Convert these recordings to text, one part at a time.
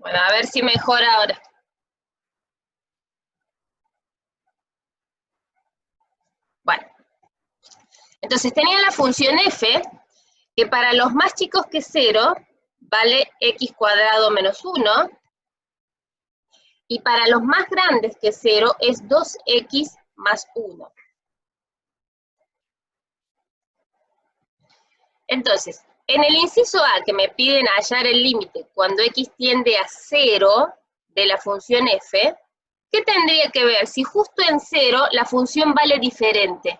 Bueno, a ver si mejora ahora. Bueno, entonces tenía la función f, que para los más chicos que 0, vale x cuadrado menos 1, y para los más grandes que 0 es 2x más 1. Entonces, en el inciso A, que me piden hallar el límite cuando x tiende a 0 de la función f, ¿qué tendría que ver? Si justo en 0 la función vale diferente.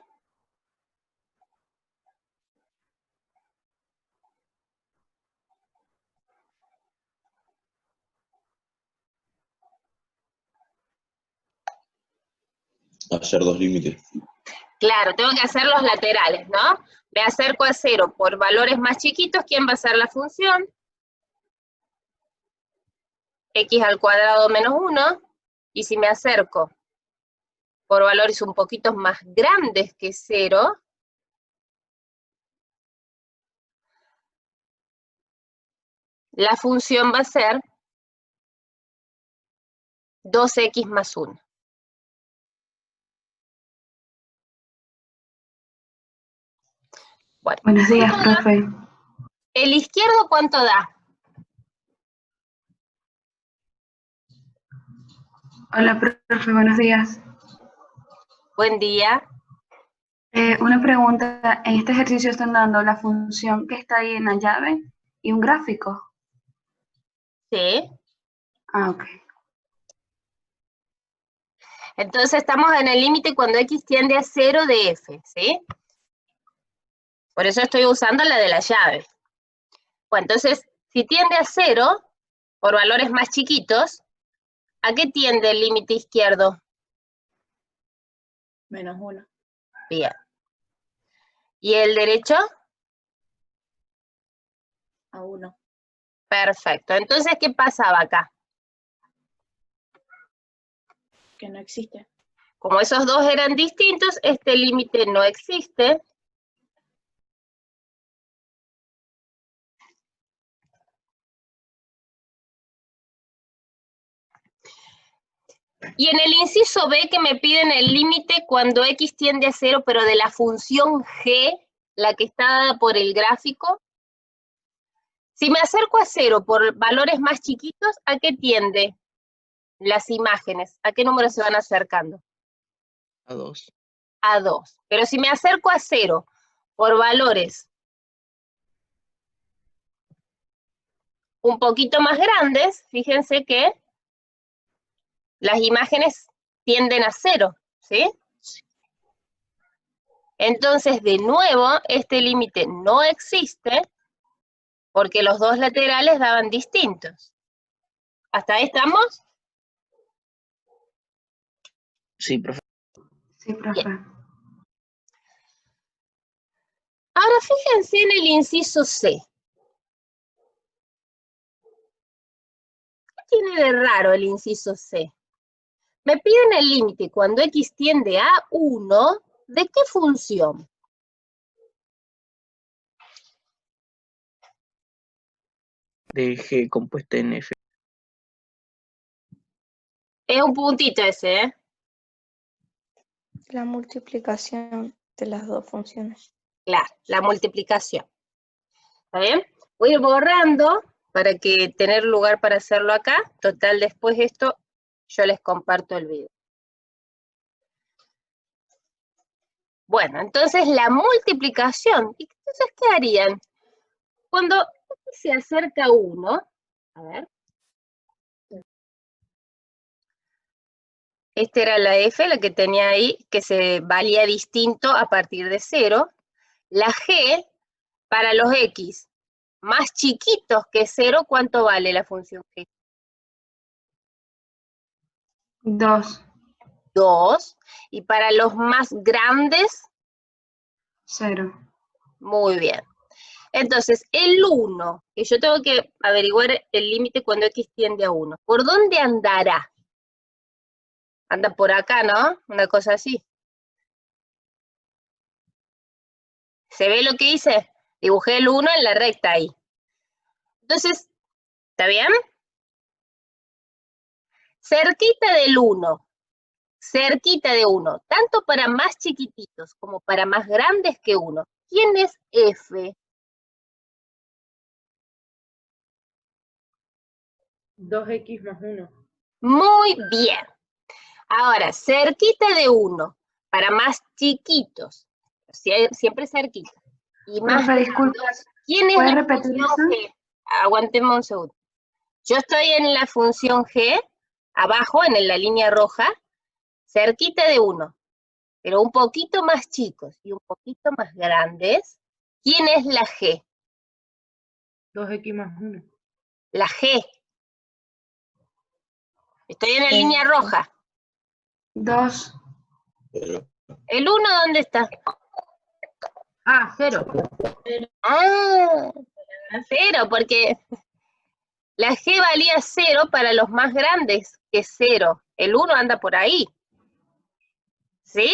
Hacer dos límites. Claro, tengo que hacer los laterales, ¿no? Me acerco a 0 por valores más chiquitos, ¿quién va a ser la función? X al cuadrado menos 1, y si me acerco por valores un poquito más grandes que 0, la función va a ser 2x más 1. Bueno, Buenos días, profe. ¿el izquierdo cuánto da? Hola, profe, buenos días. Buen día. Una pregunta, en este ejercicio están dando la función que está ahí en la llave y un gráfico. Sí. Ah, ok. Entonces estamos en el límite cuando x tiende a 0 de f, ¿sí? Por eso estoy usando la de la llave. Bueno, entonces, si tiende a 0, por valores más chiquitos, ¿a qué tiende el límite izquierdo? Menos 1. Bien. ¿Y el derecho? A 1. Perfecto. Entonces, ¿qué pasaba acá? Que no existe. Como esos dos eran distintos, este límite no existe. Y en el inciso B que me piden el límite cuando x tiende a 0, pero de la función g, la que está dada por el gráfico. Si me acerco a 0 por valores más chiquitos, ¿a qué tiende las imágenes? ¿A qué número se van acercando? A 2. A 2. Pero si me acerco a 0 por valores un poquito más grandes, fíjense que las imágenes tienden a 0, ¿sí? Entonces, de nuevo, este límite no existe porque los dos laterales daban distintos. ¿Hasta ahí estamos? Sí, profe. Sí, profe. Bien. Ahora fíjense en el inciso C. ¿Qué tiene de raro el inciso C? Me piden el límite cuando x tiende a 1, ¿de qué función? De G compuesta en F. Es un puntito ese, ¿eh? La multiplicación de las dos funciones. Claro, la multiplicación. ¿Está bien? Voy a ir borrando para que tener lugar para hacerlo acá. Total, después esto yo les comparto el video. Bueno, entonces la multiplicación. ¿Y entonces qué harían? Cuando se acerca a 1, a ver. Esta era la f, la que tenía ahí, que se valía distinto a partir de 0. La g, para los x más chiquitos que 0, ¿cuánto vale la función g? 2. 2. Y para los más grandes, 0. muy bien. Entonces, el 1, que yo tengo que averiguar el límite cuando x tiende a 1. ¿Por dónde andará? Anda por acá, ¿no? Una cosa así. ¿Se ve lo que hice? Dibujé el 1 en la recta ahí. Entonces, ¿está bien? cerquita del 1, cerquita de 1, tanto para más chiquititos como para más grandes que 1. ¿Quién es F? 2x más 1. Muy bien. Ahora, cerquita de 1, para más chiquitos, siempre cerquita. Y más Profe, disculpe, grandes, ¿quién es ¿puede la repetir función eso? G? Aguantemos un segundo. Yo estoy en la función G, abajo, en la línea roja, cerquita de 1, pero un poquito más chicos y un poquito más grandes. ¿Quién es la G? 2x más 1. La G. Estoy en la línea roja. 2. Pero, ¿El 1 dónde está? Ah, 0. Ah, 0, porque la G valía 0 para los más grandes que 0. El 1 anda por ahí. ¿Sí?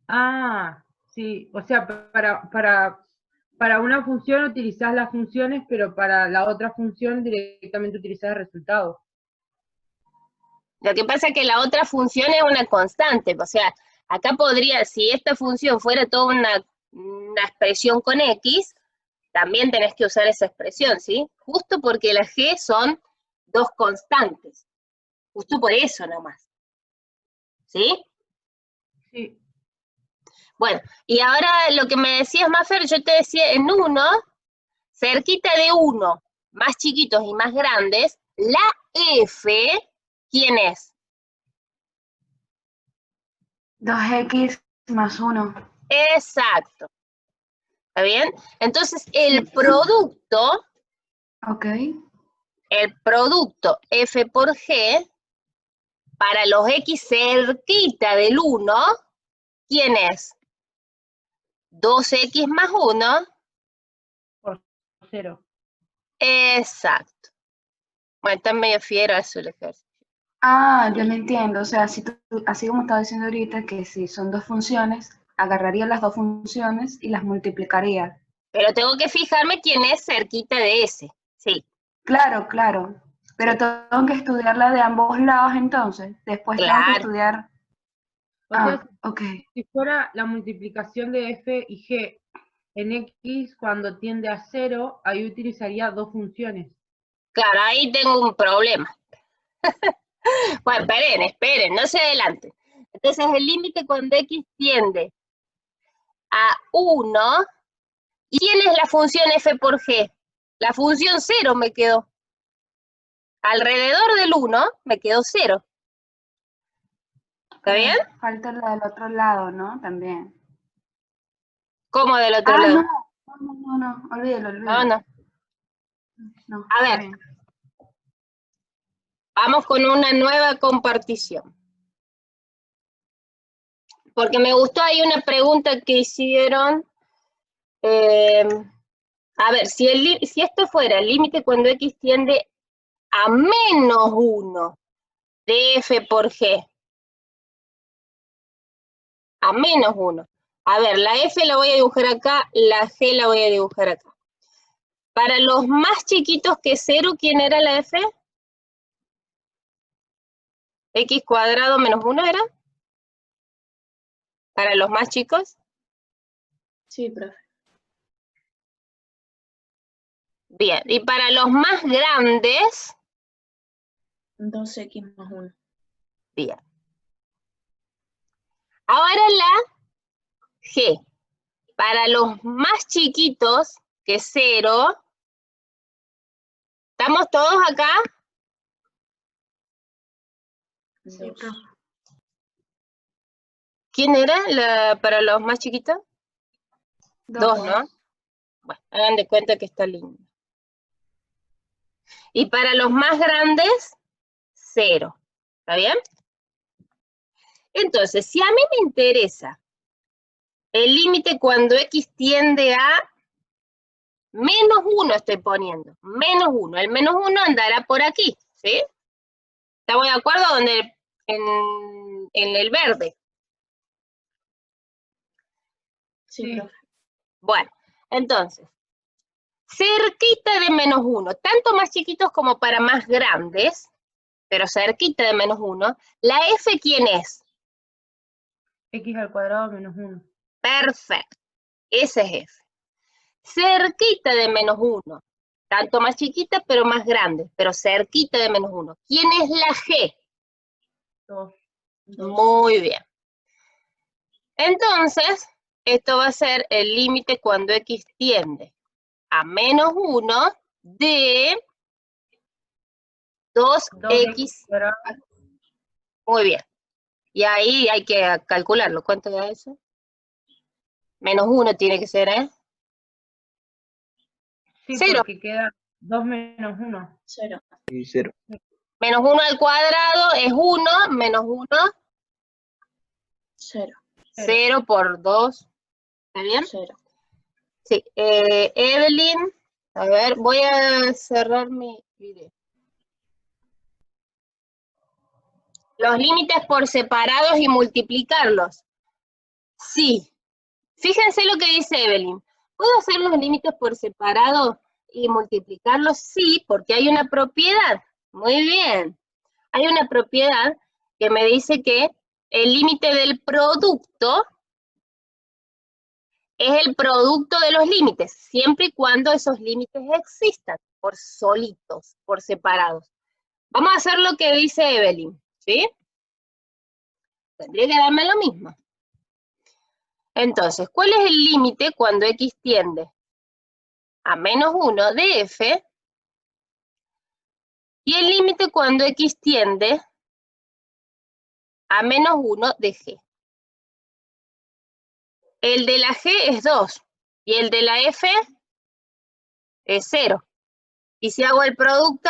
Ah, sí. O sea, para una función utilizás las funciones, pero para la otra función directamente utilizás el resultado. Lo que pasa es que la otra función es una constante. O sea, acá podría, si esta función fuera toda una expresión con X, también tenés que usar esa expresión, ¿sí? Justo porque las G son dos constantes. Justo por eso nomás. ¿Sí? Sí. Bueno, y ahora lo que me decías, Mafer, yo te decía, en 1, cerquita de 1, más chiquitos y más grandes, la F, ¿quién es? 2x más 1. Exacto. ¿Está bien? Entonces, el producto Ok. F por G, para los X cerquita del 1, ¿quién es? 2x más 1. Por 0. Exacto. Bueno, está medio fiero eso el ejercicio. Ah, yo lo entiendo. O sea, si así como estaba diciendo ahorita, que si son dos funciones, agarraría las dos funciones y las multiplicaría. Pero tengo que fijarme quién es cerquita de ese. Sí, Claro, claro. Pero sí. tengo que estudiarla de ambos lados entonces. Después tengo que Claro. estudiar. O sea, Ah, ok. si fuera la multiplicación de f y g en x cuando tiende a 0, ahí utilizaría dos funciones. Claro, ahí tengo un problema. Bueno, esperen, no se adelanten. Entonces, el límite cuando X tiende a 1, ¿y quién es la función F por G? La función 0 me quedó. Alrededor del 1 me quedó 0. ¿Está bien? Falta la del otro lado, ¿no? También. ¿Cómo del otro Ah, lado? no, olvídalo. No. No, A está ver, bien. vamos con una nueva compartición. Porque me gustó ahí una pregunta que hicieron. A ver, si esto fuera el límite cuando X tiende a menos 1 de F por G, a menos 1. A ver, la F la voy a dibujar acá, la G la voy a dibujar acá. Para los más chiquitos que 0, ¿quién era la F? ¿X cuadrado menos 1 era? ¿Para los más chicos? Sí, profe. Bien, y para los más grandes, 2x más 1. bien. Ahora la G. Para los más chiquitos que 0, ¿estamos todos acá? Sí, 2. profe. ¿Quién era para los más chiquitos? 2, ¿no? Bueno, hagan de cuenta que está lindo. Y para los más grandes, 0. ¿Está bien? Entonces, si a mí me interesa el límite cuando X tiende a menos 1, estoy poniendo. Menos 1. El menos 1 andará por aquí, ¿sí? ¿Estamos de acuerdo? En el verde. Sí, profe. Bueno, entonces, cerquita de menos 1, tanto más chiquitos como para más grandes, pero cerquita de menos 1. ¿La f quién es? X al cuadrado menos 1. Perfecto. Ese es f. Cerquita de menos 1. Tanto más chiquita, pero más grande. Pero cerquita de menos 1. ¿Quién es la g? 2. Muy bien. Entonces, esto va a ser el límite cuando x tiende a menos 1 de 2x. Cuadrado. Muy bien. Y ahí hay que calcularlo. ¿Cuánto da eso? Menos 1 tiene que ser, ¿eh? Sí, 0. porque queda 2 menos 1. 0. Y 0. Menos 1 al cuadrado es 1, menos 1, 0. 0 por 2. ¿Está bien? 0. Sí. Evelyn, a ver, voy a cerrar mi video. Los límites por separados y multiplicarlos. Sí. Fíjense lo que dice Evelyn. ¿Puedo hacer los límites por separado y multiplicarlos? Sí, porque hay una propiedad. Muy bien. Hay una propiedad que me dice que el límite del producto es el producto de los límites, siempre y cuando esos límites existan, por solitos, por separados. Vamos a hacer lo que dice Evelyn, ¿sí? Tendría que darme lo mismo. Entonces, ¿cuál es el límite cuando x tiende a menos 1 de f? Y el límite cuando x tiende a menos 1 de g. El de la g es 2 y el de la f es 0. Y si hago el producto,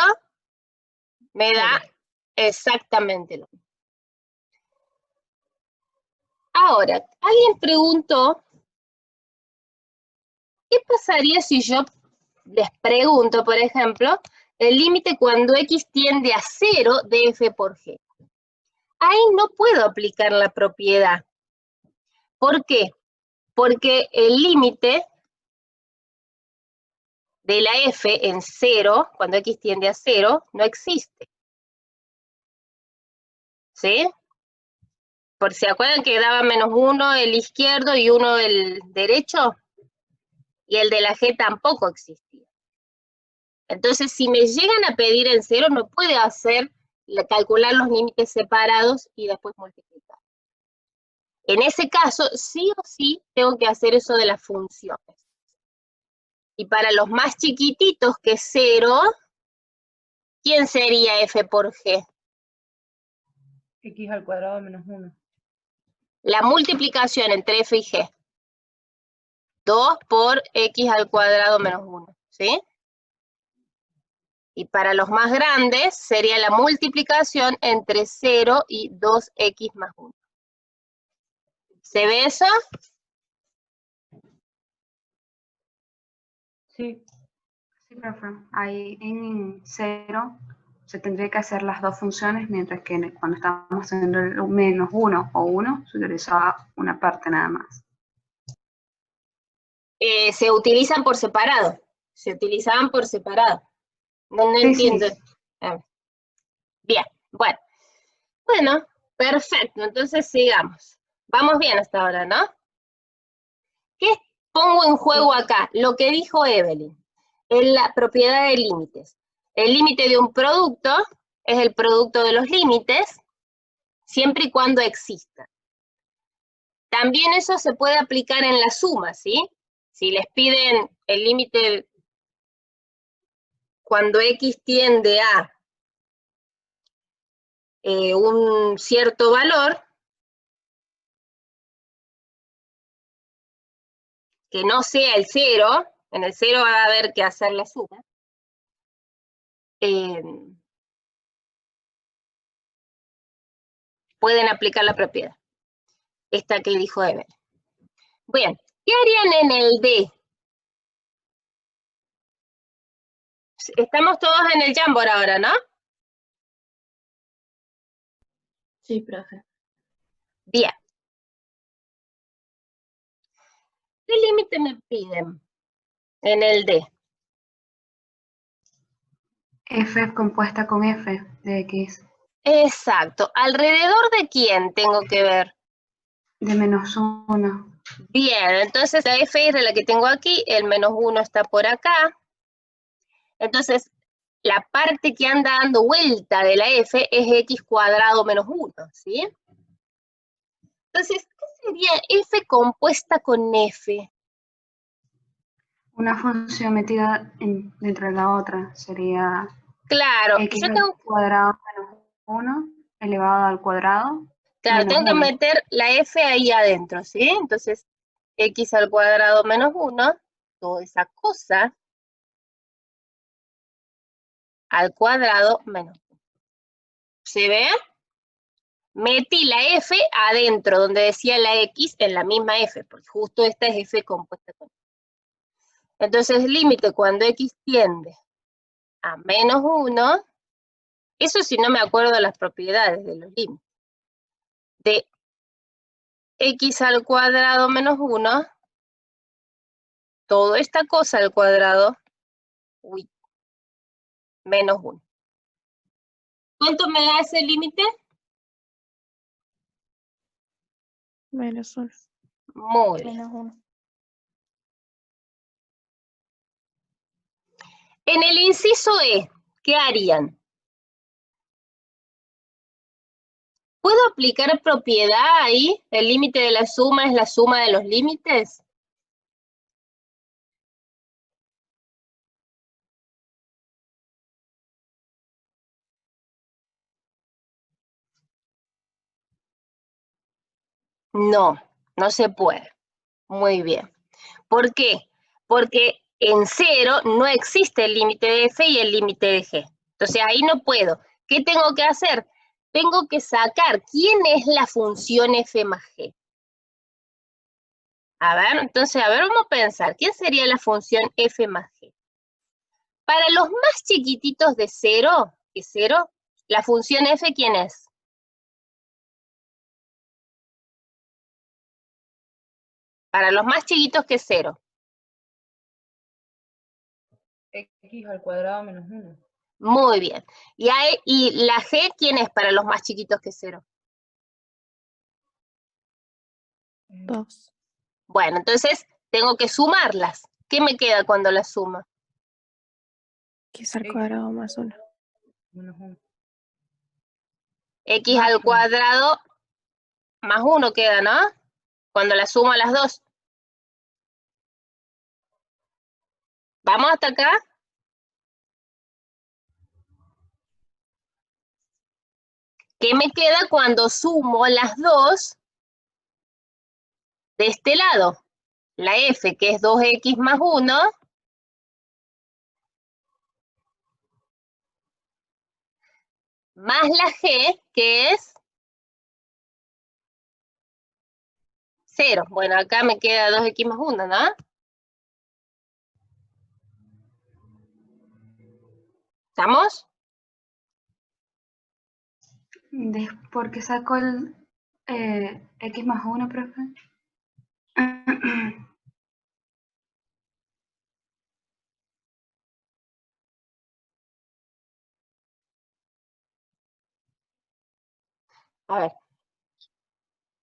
me da exactamente lo mismo. Ahora, alguien preguntó, ¿qué pasaría si yo les pregunto, por ejemplo, el límite cuando x tiende a 0 de f por g? Ahí no puedo aplicar la propiedad. ¿Por qué? Porque el límite de la f en 0, cuando x tiende a 0, no existe. ¿Sí? Por si acuerdan que daba menos 1 el izquierdo y 1 el derecho, y el de la g tampoco existía. Entonces, si me llegan a pedir en 0, no puede hacer calcular los límites separados y después multiplicar. En ese caso, sí o sí, tengo que hacer eso de las funciones. Y para los más chiquititos que 0, ¿quién sería f por g? X al cuadrado menos 1. La multiplicación entre f y g. 2 por x al cuadrado menos 1, ¿sí? Y para los más grandes sería la multiplicación entre 0 y 2x más 1. ¿Se ve eso? Sí. Sí, profe. Ahí en 0 se tendría que hacer las dos funciones, mientras que cuando estábamos haciendo el menos 1 o 1, se utilizaba una parte nada más. Se utilizan por separado. Se utilizaban por separado. No Sí, entiendo. sí. Bien, bueno. Bueno, perfecto. Entonces sigamos. Vamos bien hasta ahora, ¿no? ¿Qué pongo en juego acá? Lo que dijo Evelyn. Es la propiedad de límites. El límite de un producto es el producto de los límites, siempre y cuando exista. También eso se puede aplicar en la suma, ¿sí? Si les piden el límite cuando x tiende a un cierto valor, que no sea el 0, en el 0 va a haber que hacer la suma, pueden aplicar la propiedad, esta que dijo Evelyn. Bien, ¿qué harían en el D? Estamos todos en el Jamboard ahora, ¿no? Sí, profe. Bien. ¿Qué límite me piden en el D? F compuesta con f de x. Exacto. ¿Alrededor de quién tengo que ver? De -1. Bien, entonces la f es la que tengo aquí, el -1 está por acá. Entonces, la parte que anda dando vuelta de la f es x cuadrado menos 1, ¿sí? Entonces, ¿qué sería f compuesta con f? Una función metida dentro de la otra sería Claro, x yo al tengo, cuadrado menos 1 elevado al cuadrado claro, menos tengo que 1. meter la f ahí adentro, ¿sí? Entonces, x al cuadrado menos 1, toda esa cosa, al cuadrado menos 1. ¿Se ve? Metí la f adentro, donde decía la x, en la misma f, porque justo esta es f compuesta con f. Entonces, límite cuando x tiende a menos 1, eso si no me acuerdo de las propiedades de los límites, de x al cuadrado menos 1, toda esta cosa al cuadrado, menos 1. ¿Cuánto me da ese límite? -1. Muy bien. -1. En el inciso E, ¿qué harían? ¿Puedo aplicar propiedad ahí? ¿El límite de la suma es la suma de los límites? No, no se puede. Muy bien. ¿Por qué? Porque en 0 no existe el límite de f y el límite de g. Entonces ahí no puedo. ¿Qué tengo que hacer? Tengo que sacar quién es la función f más g. A ver, entonces, vamos a pensar. ¿Quién sería la función f más g? Para los más chiquititos de 0, que 0, la función f, ¿quién es? Para los más chiquitos que 0. X al cuadrado menos 1. Muy bien. ¿Y la g quién es para los más chiquitos que 0? 2. Bueno, entonces tengo que sumarlas. ¿Qué me queda cuando las sumo? X al cuadrado más 1. Menos 1. X Más al 1. cuadrado más 1 queda, ¿no? Cuando las sumo a las dos. ¿Vamos hasta acá? ¿Qué me queda cuando sumo las dos de este lado? La f, que es 2x más 1, más la g, que es 0. Bueno, acá me queda 2x más 1, ¿no? ¿Estamos? ¿Por qué sacó el x más 1, profe? A ver.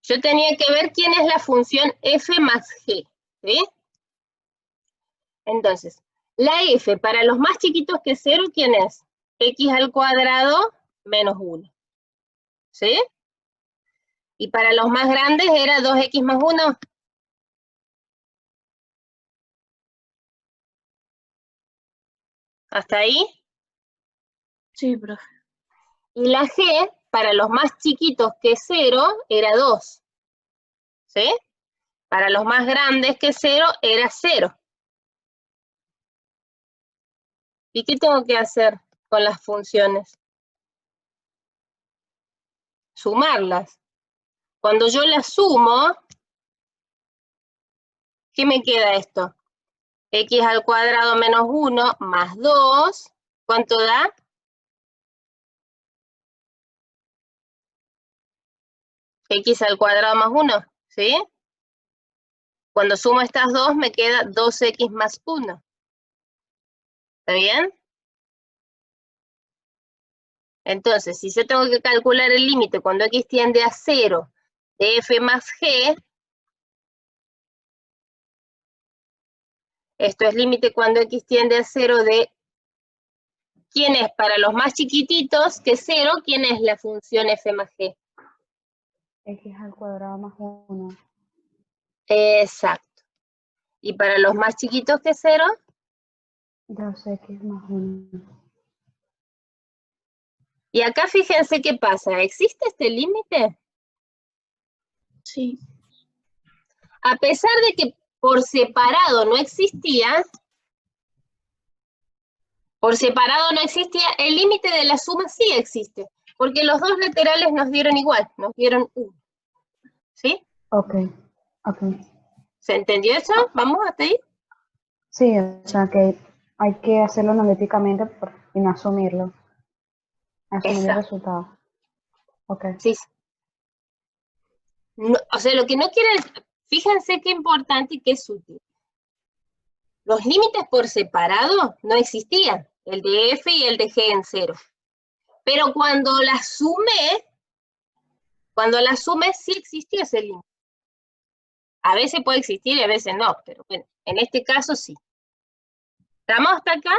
Yo tenía que ver quién es la función f más g, ¿sí? Entonces, la f para los más chiquitos que 0, ¿quién es? X al cuadrado menos 1, ¿sí? Y para los más grandes era 2x más 1. ¿Hasta ahí? Sí, profe. Y la g para los más chiquitos que 0 era 2, ¿sí? Para los más grandes que 0 era 0. ¿Y qué tengo que hacer con las funciones? Sumarlas. Cuando yo las sumo, ¿qué me queda esto? X al cuadrado menos 1 más 2, ¿cuánto da? X al cuadrado más 1, ¿sí? Cuando sumo estas dos me queda 2x más 1. ¿Está bien? Entonces, si yo tengo que calcular el límite cuando x tiende a 0 de f más g, esto es límite cuando x tiende a 0 de, ¿quién es para los más chiquititos que 0? ¿Quién es la función f más g? X al cuadrado más 1. Exacto. ¿Y para los más chiquitos que 0? 2x más 1. Y acá fíjense qué pasa. ¿Existe este límite? Sí. A pesar de que por separado no existía, el límite de la suma sí existe, porque los dos laterales nos dieron igual, nos dieron 1. ¿Sí? Ok, ok. ¿Se entendió eso? ¿Vamos hasta ahí? Sí, o sea que hay que hacerlo analíticamente y no asumirlo. Asumir el Exacto. resultado. Ok. Sí. No, o sea, lo que no quiere, fíjense qué importante y qué sutil. Los límites por separado no existían, el de f y el de g en 0. Pero cuando la sumé sí existía ese límite. A veces puede existir y a veces no, pero bueno, en este caso sí. ¿Estamos hasta acá?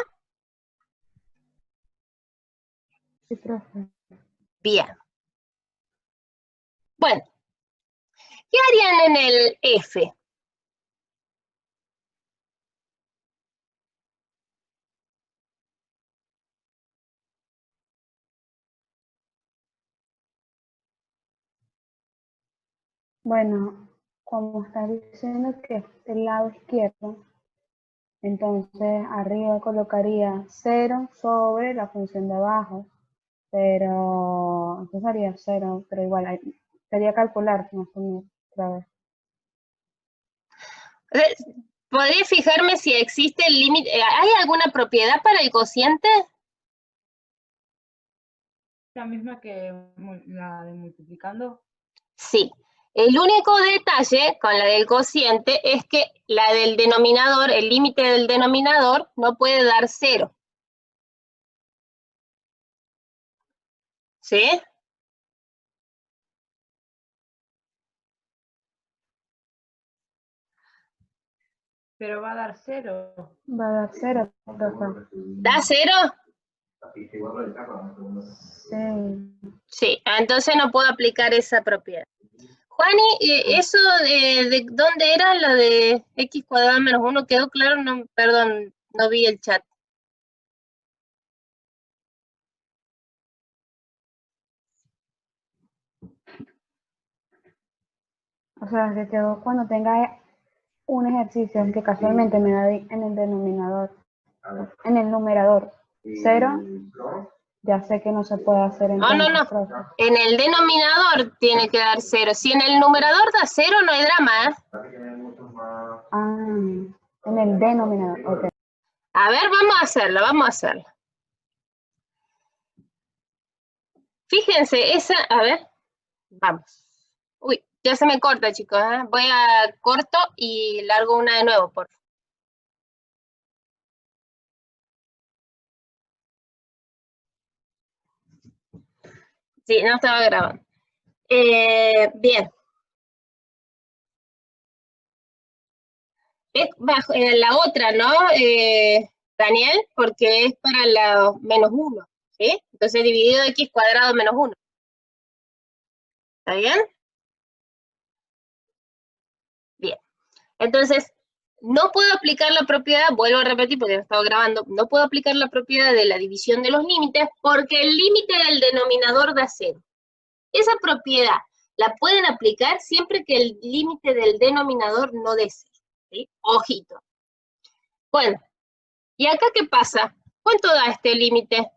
Sí, profe. Bien. Bueno, ¿qué harían en el f? Bueno, como estás diciendo que es el lado izquierdo, entonces arriba colocaría 0 sobre la función de abajo, pero entonces haría 0, pero igual sería calcular, no asumir otra vez. ¿Podría fijarme si existe el límite? ¿Hay alguna propiedad para el cociente? La misma que la de multiplicando. Sí. El único detalle con la del cociente es que la del denominador, el límite del denominador, no puede dar 0. ¿Sí? Pero va a dar 0. Va a dar 0, profe. ¿Da 0? Sí. Sí, entonces no puedo aplicar esa propiedad. Juani, ¿eso de dónde era la de x cuadrado menos 1? ¿Quedó claro? No, perdón, no vi el chat. O sea, que quedó cuando tenga un ejercicio que casualmente me da en el denominador, en el numerador 0, ya sé que no se puede hacer No, no, entonces, no. profe. En el denominador tiene que dar 0. Si en el numerador da 0, no hay drama, ¿eh? Ah, en el denominador, ok. A ver, vamos a hacerlo. Fíjense, a ver, vamos. Uy, ya se me corta, chicos, ¿eh? Voy a corto y largo una de nuevo, por favor. Sí, no estaba grabando. Bien. Es bajo, la otra, ¿no, Daniel? Porque es para la menos 1, ¿sí? Entonces dividido x cuadrado menos 1. ¿Está bien? Bien. Entonces, no puedo aplicar la propiedad, vuelvo a repetir porque no estaba grabando, no puedo aplicar la propiedad de la división de los límites porque el límite del denominador da 0. Esa propiedad la pueden aplicar siempre que el límite del denominador no dé 0, ¿sí? Ojito. Bueno, ¿y acá qué pasa? ¿Cuánto da este límite?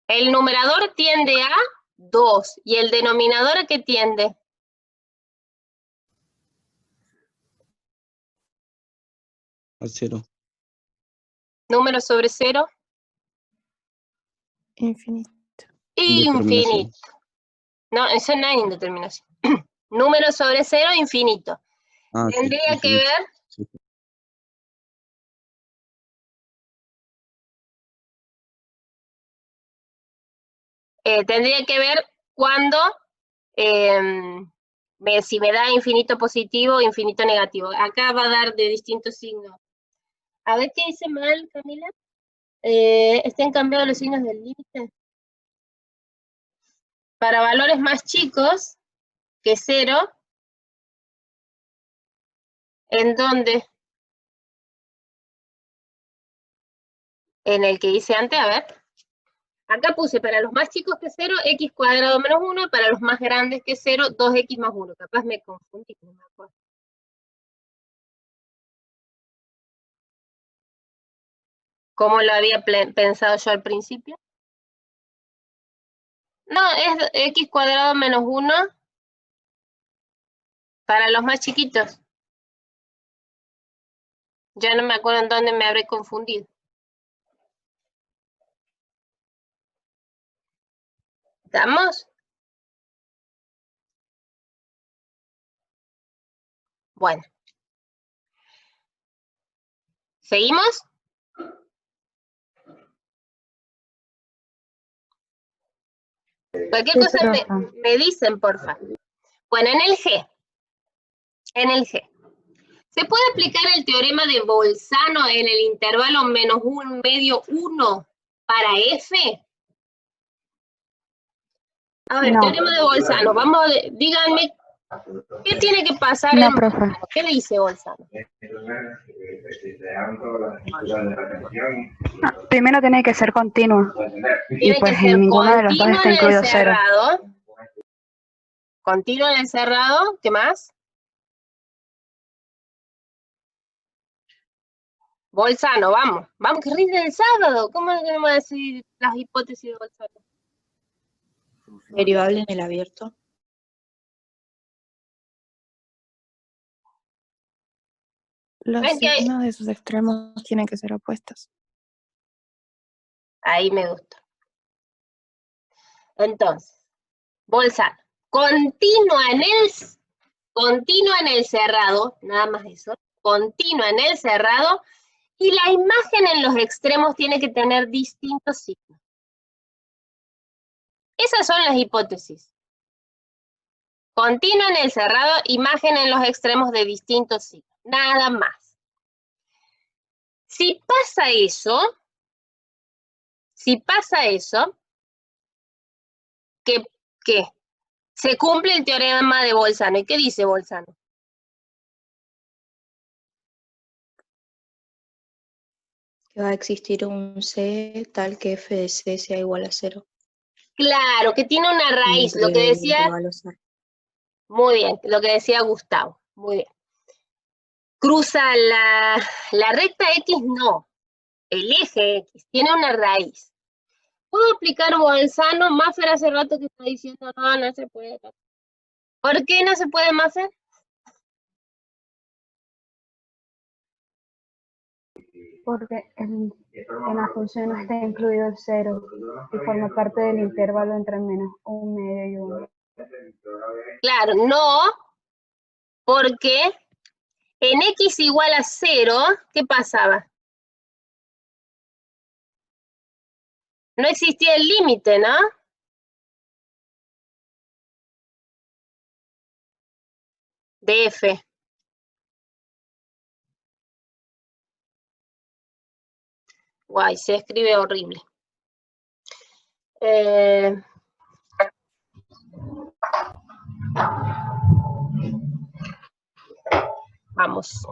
El numerador tiende a 2 y el denominador ¿a qué tiende? Al 0. Número sobre 0. Infinito. Indeterminación. Infinito. No, eso no es indeterminación. Número sobre 0, infinito. Ah, sí, Tendría que infinito. ver Sí. tendría que ver cuando, si me da infinito positivo o infinito negativo. Acá va a dar de distintos signos. A ver qué dice mal, Camila. ¿Están cambiados los signos del límite? Para valores más chicos que 0, ¿en dónde? En el que hice antes, a ver. Acá puse para los más chicos que 0, x cuadrado menos 1, para los más grandes que 0, 2x más 1. Capaz me confundí, no me acuerdo. ¿Cómo lo había pensado yo al principio? No, es x cuadrado menos 1 para los más chiquitos. Ya no me acuerdo en dónde me habré confundido. ¿Estamos? Bueno. ¿Seguimos? Cualquier Sí, cosa profe. me dicen, porfa. Bueno, en el G. ¿Se puede aplicar el teorema de Bolzano en el intervalo menos 1 medio 1 para F? A ver, No. teorema de Bolzano. Vamos a ver, díganme, ¿qué tiene que pasar No, en profe. Bolzano? ¿Qué dice Bolzano? No, primero tiene que ser continuo. Y Tiene pues que ser en ninguno de los dos continuo está en el incluido 0. cerrado. Continuo en el cerrado. ¿Qué más? Bolzano, vamos. Vamos, que rinde el sábado. ¿Cómo le vamos a decir las hipótesis de Bolzano? Derivable en el abierto. Los ¿Ven que signos de sus extremos tienen que ser opuestos. ahí me gusta? Entonces, Bolzano. Continua en el cerrado, nada más eso. Continua en el cerrado. Y la imagen en los extremos tiene que tener distintos signos. Esas son las hipótesis. Continua en el cerrado, imagen en los extremos de distintos signos. Nada más. Si pasa eso, ¿qué? Se cumple el teorema de Bolzano. ¿Y qué dice Bolzano? Que va a existir un C tal que f de C sea igual a 0. Claro, que tiene una raíz, lo que decía, muy bien, lo que decía Gustavo, muy bien. Cruza la recta X, no, el eje X, tiene una raíz. ¿Puedo aplicar Bolzano? Maffer hace rato que está diciendo, no se puede. ¿Por qué no se puede, Maffer? Porque en la función no está incluido el 0 y forma parte del intervalo entre menos 1 medio y 1. Claro, no, porque en X igual a 0, ¿qué pasaba? No existía el límite, ¿no? De F. Guay, se escribe horrible. Vamos.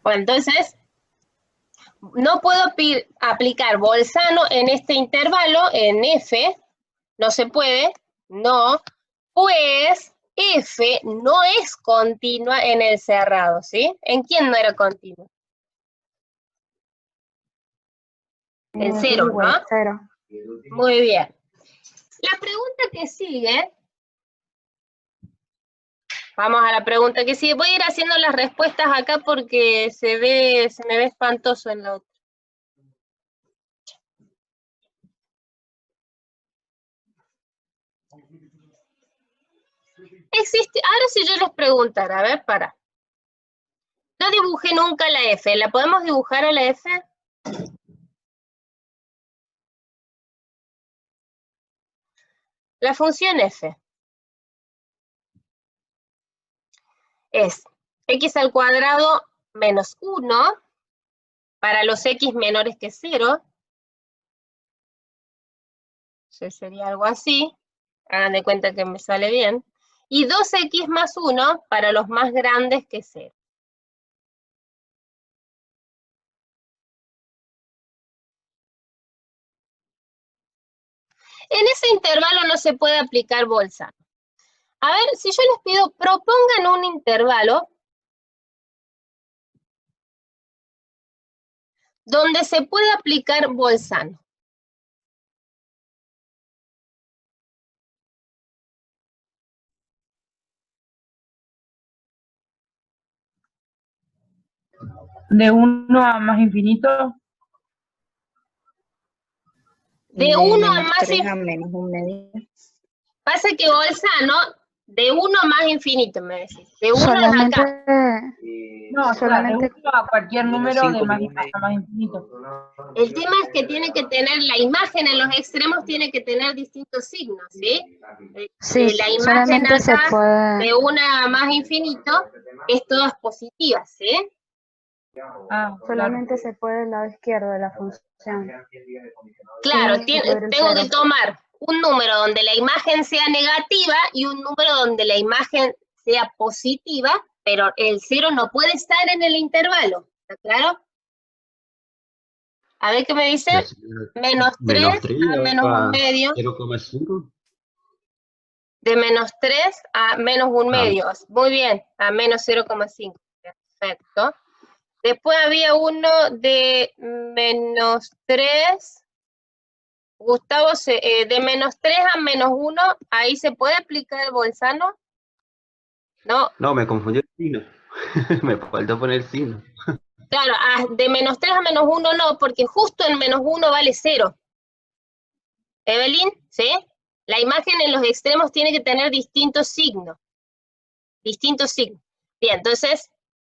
Bueno, entonces, no puedo aplicar Bolzano en este intervalo, en F, no se puede, no, pues F no es continua en el cerrado, ¿sí? ¿En quién no era continua? En 0, ¿no? 0. Muy bien. La pregunta que sigue, vamos a la pregunta que sigue. Voy a ir haciendo las respuestas acá porque se me ve espantoso en la otra. Existe, ahora si yo les preguntara, a ver, para. No dibujé nunca la F, ¿la podemos dibujar a la F? La función F es x al cuadrado menos 1 para los x menores que 0. Sería algo así. Hagan de cuenta que me sale bien. Y 2x más 1 para los más grandes que 0. En ese intervalo no se puede aplicar Bolzano. A ver, si yo les pido, propongan un intervalo donde se puede aplicar Bolzano. De 1 a más infinito. De 1 a menos más 3 a menos 1 medio. Pasa que Bolzano, de 1 a más infinito, me decís. De 1 es Solamente, acá. No, o sea, de solamente 1 a cualquier Menos número de 5 más, menos medio. a más infinito. El tema es que tiene que tener, la imagen en los extremos tiene que tener distintos signos, ¿sí? sí, La imagen solamente se acá, puede, de 1 a más infinito, es todas positivas, ¿sí? Ah, claro. solamente se puede el lado izquierdo de la función. Claro, Sin incluir el tengo que cero. tomar un número donde la imagen sea negativa y un número donde la imagen sea positiva, pero el 0 no puede estar en el intervalo, ¿está claro? A ver qué me dice. Menos 3 a menos 1 medio. 0,5. De menos 3 a menos 1 medio. Muy bien, a menos 0,5. Perfecto. Después había uno de menos 3. Gustavo, de menos 3 a menos 1, ¿ahí se puede aplicar el Bolzano? No, No, me confundí el signo. Me faltó poner el signo. claro, de menos 3 a menos 1 no, porque justo en menos 1 vale 0. Evelyn, ¿sí? La imagen en los extremos tiene que tener distintos signos. Distintos signos. Bien, entonces,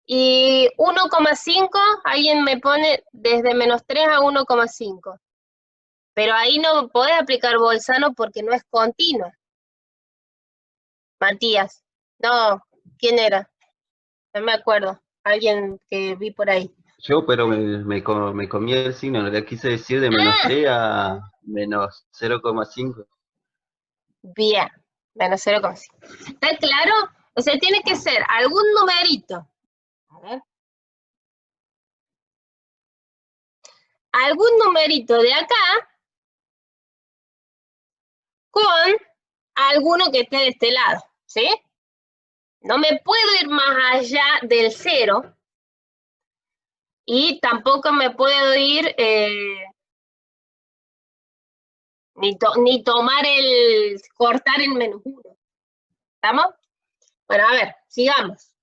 y 1,5, alguien me pone desde menos 3 a 1,5. Pero ahí no podés aplicar Bolzano porque no es continuo. Matías. No, ¿quién era? No me acuerdo. Alguien que vi por ahí. Yo, pero me comí el signo. En realidad quise decir de menos 3 a menos 0,5. Bien, menos 0,5. ¿Está claro? O sea, tiene que ser algún numerito. A ver. Algún numerito de acá con alguno que esté de este lado, ¿sí? No me puedo ir más allá del 0 y tampoco me puedo ir ni tomar cortar en menos 1. ¿Estamos? Bueno, a ver, sigamos.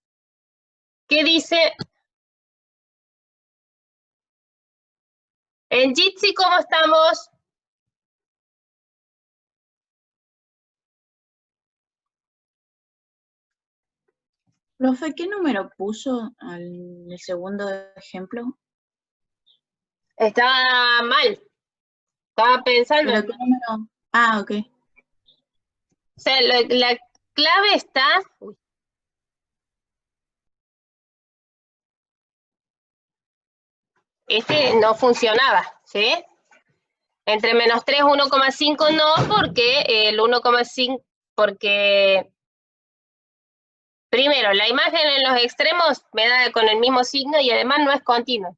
¿Qué dice? En Jitsi, ¿cómo estamos? Profe, ¿qué número puso en el segundo ejemplo? Estaba mal. Estaba pensando. ¿Pero qué número? Ah, ok. O sea, la clave está... Uy. Este no funcionaba, ¿sí? Entre menos 3 y 1,5 no, porque el 1,5, porque primero, la imagen en los extremos me da con el mismo signo y además no es continuo.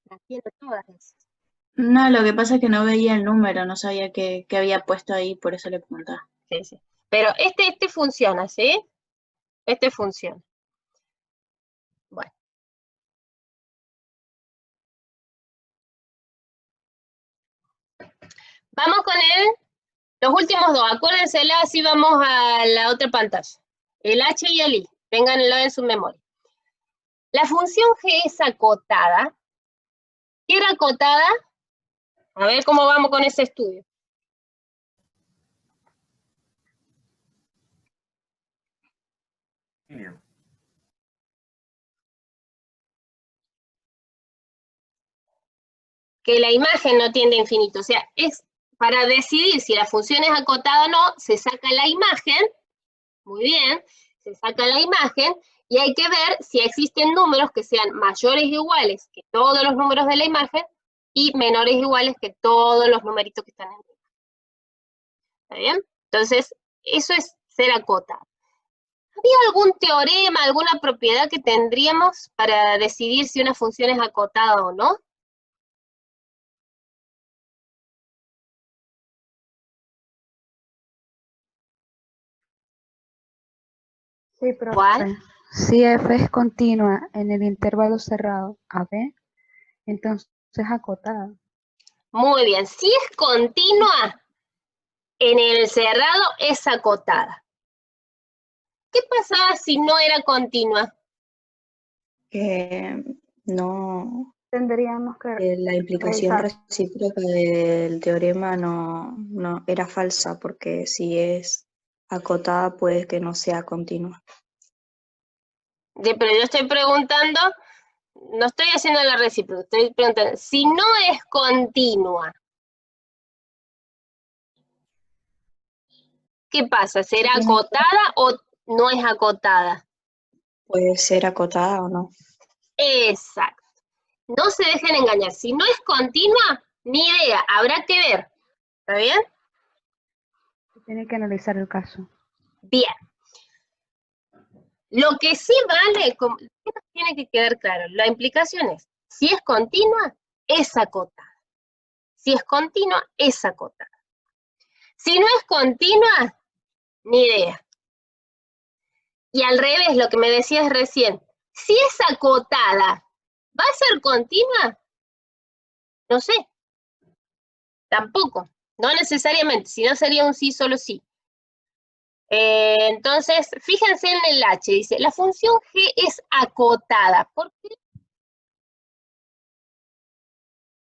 No, lo que pasa es que no veía el número, no sabía qué había puesto ahí, por eso le preguntaba. Sí, sí. Pero este funciona, ¿sí? Este funciona. Bueno. Vamos con los últimos dos. Acuérdense, así vamos a la otra pantalla. El H y el I. Ténganlo en su memoria. La función G es acotada. ¿Qué era acotada? A ver cómo vamos con ese estudio. Que la imagen no tiende a infinito. O sea, es para decidir si la función es acotada o no, se saca la imagen, muy bien, se saca la imagen, y hay que ver si existen números que sean mayores o iguales que todos los números de la imagen, y menores o iguales que todos los numeritos que están en la imagen. ¿Está bien? Entonces, eso es ser acotado. ¿Había algún teorema, alguna propiedad que tendríamos para decidir si una función es acotada o no? Sí, profe. ¿Cuál? Si f es continua en el intervalo cerrado AB, entonces es acotada. Muy bien. Si es continua, en el cerrado es acotada. ¿Qué pasaba si no era continua? No, Tendríamos que la implicación revisar. recíproca del teorema no era falsa, porque si es acotada puede que no sea continua. Pero yo estoy preguntando, no estoy haciendo la recíproca, estoy preguntando, si no es continua, ¿qué pasa? ¿Será Sí, tiene- acotada o no es acotada? Puede ser acotada o no. Exacto. No se dejen engañar. Si no es continua, ni idea, habrá que ver. ¿Está bien? Tiene que analizar el caso. Bien. Lo que sí vale, tiene que quedar claro, la implicación es, si es continua, es acotada. Si es continua, es acotada. Si no es continua, ni idea. Y al revés, lo que me decías recién, si es acotada, ¿va a ser continua? No sé. Tampoco. No necesariamente, si no sería un sí, solo sí. Entonces, fíjense en el H, dice, la función G es acotada. ¿Por qué?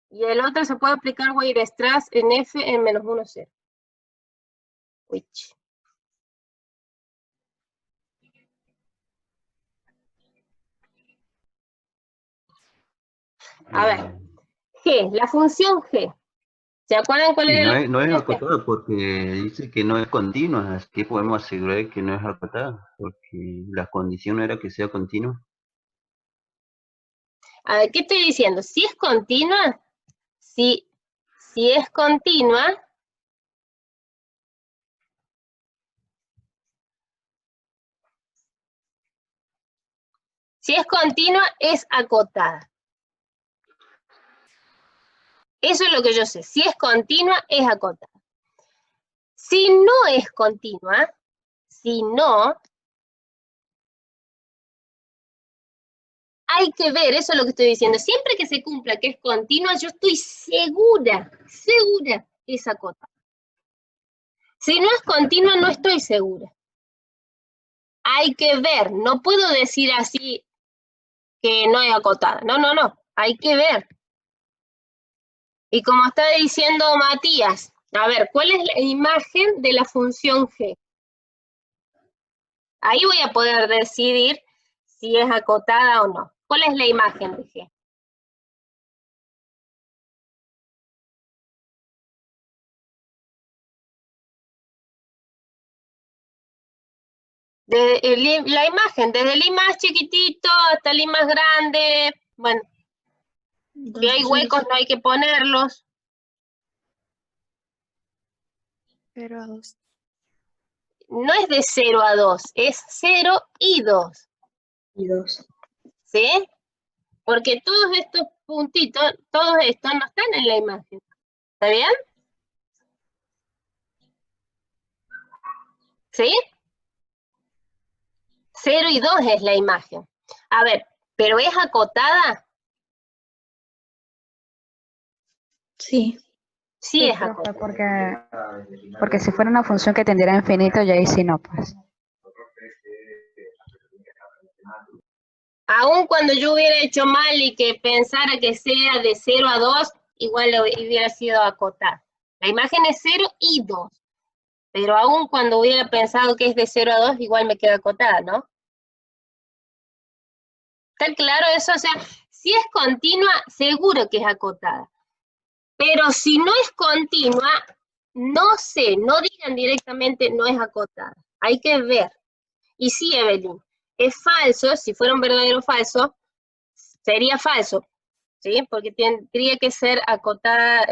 Y el otro se puede aplicar Weierstrass en F en -1, 0. Which. A ver, G, la función G. ¿Se acuerdan cuál Y era no la es, no es función G? acotada porque dice que no es continua, así que podemos asegurar que no es acotada, porque la condición no era que sea continua. A ver, ¿qué estoy diciendo? Si es continua, si es continua, es acotada. Eso es lo que yo sé. Si es continua, es acotada. Si no es continua, si no, hay que ver, eso es lo que estoy diciendo. Siempre que se cumpla que es continua, yo estoy segura que es acotada. Si no es continua, no estoy segura. Hay que ver, no puedo decir así que no es acotada. No, hay que ver. Y como está diciendo Matías, a ver, ¿cuál es la imagen de la función G? Ahí voy a poder decidir si es acotada o no. ¿Cuál es la imagen de G? La imagen, desde el I más chiquitito hasta el I más grande. Bueno, si hay huecos no hay que ponerlos. 0 a 2. No es de 0 a 2, es 0 y 2. Y 2. ¿Sí? Porque todos estos puntitos, todos estos no están en la imagen. ¿Está bien? ¿Sí? 0 y 2 es la imagen. A ver, ¿pero es acotada? Sí. Sí, Sí, es profe, acotada. porque si fuera una función que tendiera a infinito, ya ahí sí no, pues. Aún cuando yo hubiera hecho mal y que pensara que sea de 0 a 2, igual hubiera sido acotada. La imagen es 0 y 2. Pero aún cuando hubiera pensado que es de 0 a 2, igual me queda acotada, ¿no? ¿Está claro eso? O sea, si es continua, seguro que es acotada. Pero si no es continua, no sé, no digan directamente no es acotada. Hay que ver. Y sí, Evelyn, es falso, si fuera un verdadero falso, sería falso, ¿sí? Porque tendría que ser acotada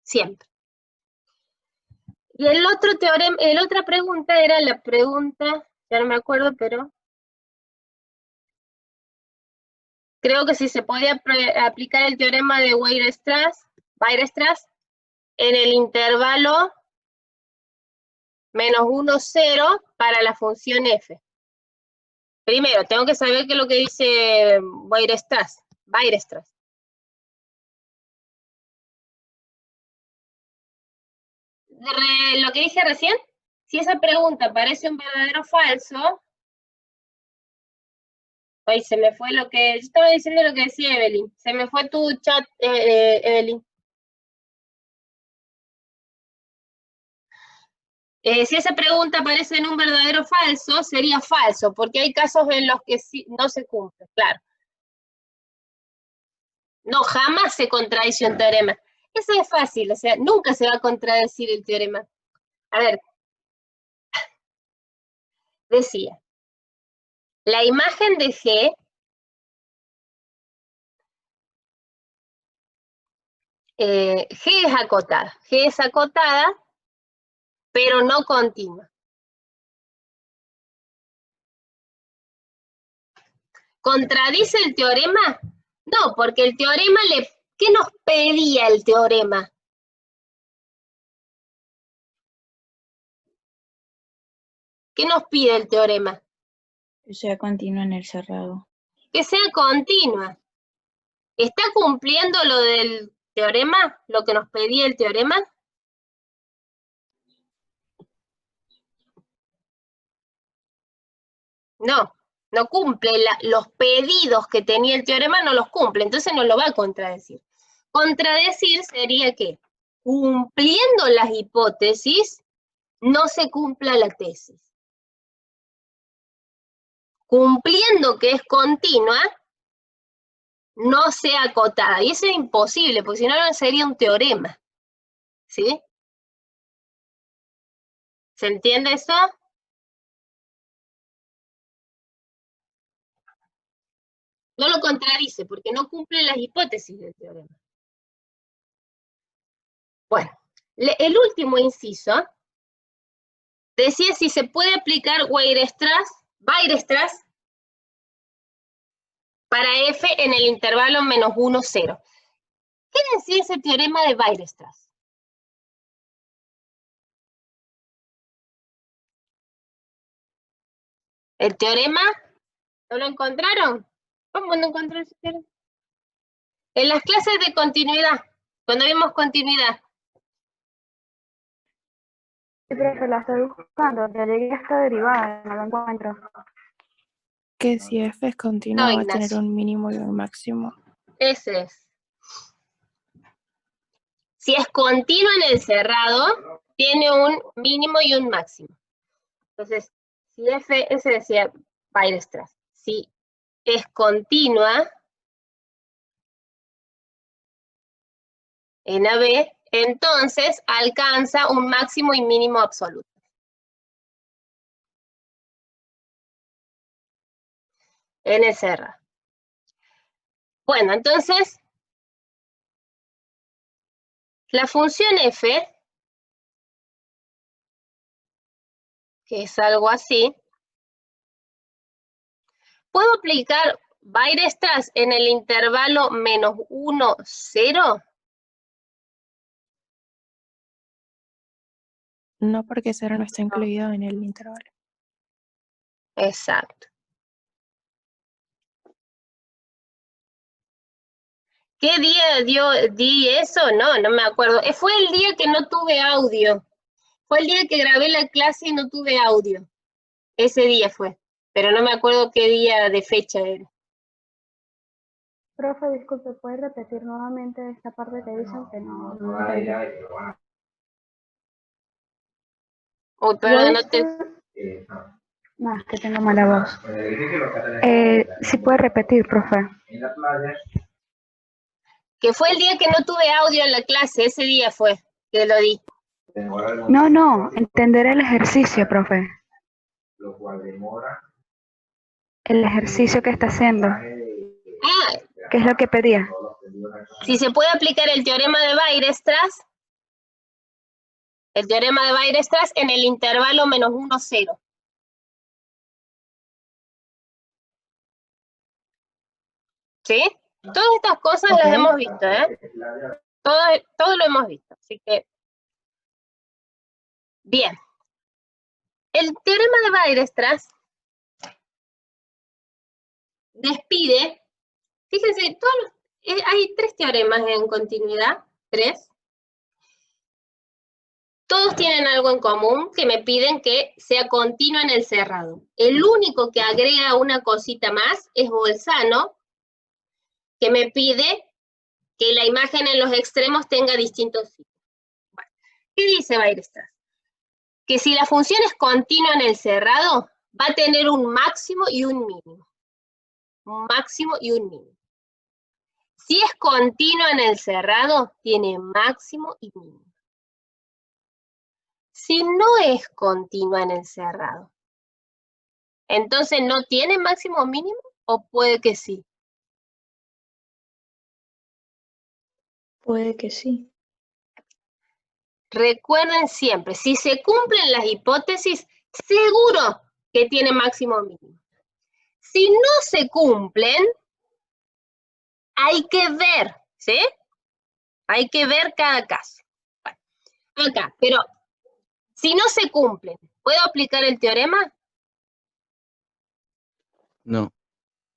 siempre. Y el otro teorema, la otra pregunta era la pregunta, ya no me acuerdo, pero creo que si se podía aplicar el teorema de Weierstrass en el intervalo -1, 0 para la función f. Primero, tengo que saber qué es lo que dice Weierstrass. Lo que dije recién, si esa pregunta parece un verdadero falso, ay, se me fue lo que, yo estaba diciendo lo que decía Evelyn, se me fue tu chat, Evelyn. Si esa pregunta aparece en un verdadero falso, sería falso, porque hay casos en los que sí, no se cumple, claro. No, jamás se contradice un teorema. Eso es fácil, o sea, nunca se va a contradecir el teorema. A ver, decía, la imagen de G G es acotada, pero no continua. ¿Contradice el teorema? No, porque el teorema ¿qué nos pedía el teorema? ¿Qué nos pide el teorema? Que sea continua en el cerrado. Que sea continua. ¿Está cumpliendo lo del teorema? ¿Lo que nos pedía el teorema? No, no cumple. Los pedidos que tenía el teorema no los cumple, entonces no lo va a contradecir. Contradecir sería que, cumpliendo las hipótesis, no se cumpla la tesis. Cumpliendo que es continua, no sea acotada. Y eso es imposible, porque si no, no sería un teorema. ¿Sí? ¿Se entiende eso? No lo contradice, porque no cumple las hipótesis del teorema. Bueno, el último inciso decía si se puede aplicar Weierstrass para f en el intervalo -1, 0. ¿Qué decía ese teorema de Weierstrass? ¿El teorema? ¿No lo encontraron? ¿Cómo no encontraron ese teorema? En las clases de continuidad, cuando vimos continuidad. Sí, profe, la estoy buscando, ya llegué a esta derivada, no la encuentro. Que si f es continua No, va a tener Ignacio. un mínimo y un máximo. Ese es. Si es continua en el cerrado, tiene un mínimo y un máximo. Entonces, si f, ese decía Weierstrass, si es continua en AB, entonces alcanza un máximo y mínimo absoluto. En el cerrado. Bueno, entonces, la función f, que es algo así, ¿puedo aplicar Weierstrass en el intervalo -1, 0? No, porque 0 no está incluido en el intervalo. Exacto. ¿Qué día di eso? No, no me acuerdo. Fue el día que no tuve audio. Fue el día que grabé la clase y no tuve audio. Ese día fue. Pero no me acuerdo qué día de fecha era. Profe, disculpe, ¿puede repetir nuevamente esta parte que dicen que no entendí? Uy, perdón, no te... No, es que tengo mala voz. ¿Sí puede repetir, profe? Que fue el día que no tuve audio en la clase, ese día fue que lo di. No, entender el ejercicio, profe. El ejercicio que está haciendo. Ah, ¿Qué es lo que pedía? si se puede aplicar el teorema de Weierstrass, en el intervalo -1, 0. ¿Sí? Todas estas cosas las hemos visto, ¿eh? Todo lo hemos visto, así que... Bien. El teorema de Weierstrass despide, fíjense, hay 3 teoremas en continuidad, 3. Todos tienen algo en común, que me piden que sea continua en el cerrado. El único que agrega una cosita más es Bolzano, que me pide que la imagen en los extremos tenga distintos signos. Bueno, ¿qué dice Weierstrass? Que si la función es continua en el cerrado, va a tener un máximo y un mínimo. Un máximo y un mínimo. Si es continua en el cerrado, tiene máximo y mínimo. Si no es continua en el cerrado, entonces ¿no tiene máximo o mínimo? ¿O puede que sí? Puede que sí. Recuerden siempre, si se cumplen las hipótesis, seguro que tiene máximo o mínimo. Si no se cumplen, hay que ver, ¿sí? Hay que ver cada caso. Bueno, acá, pero si no se cumplen, ¿puedo aplicar el teorema? No.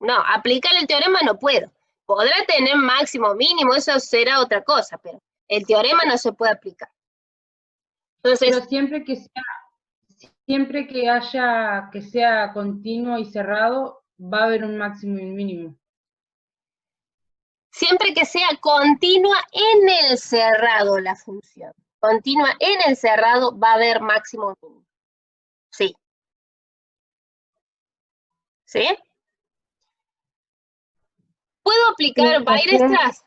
No, aplicar el teorema no puedo. Podrá tener máximo o mínimo, eso será otra cosa, pero el teorema no se puede aplicar. Entonces, Pero siempre que sea continuo y cerrado, va a haber un máximo y un mínimo. siempre que sea continua en el cerrado la función. Continua en el cerrado va a haber máximo o mínimo. Sí. ¿Sí? ¿Puedo aplicar Weierstrass?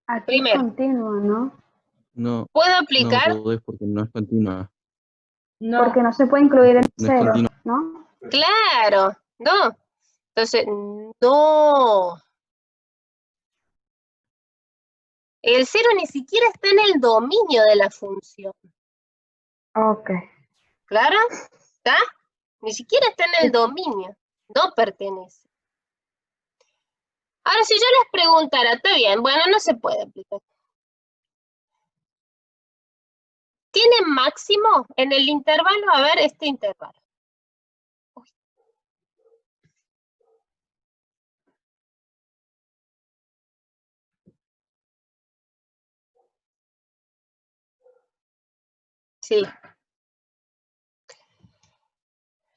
Aquí Primero. es continua, ¿no? No. ¿Puedo No aplicar? podés porque no es continua. No, Porque no se puede incluir en No es cero, continua. ¿no? Claro, no. Entonces, no. El cero ni siquiera está en el dominio de la función. Ok. ¿Claro? ¿Está? Ni siquiera está en el dominio. No pertenece. Ahora, si yo les preguntara, está bien, bueno, no se puede aplicar. ¿Tiene máximo en el intervalo? A ver, este intervalo. Uy. Sí.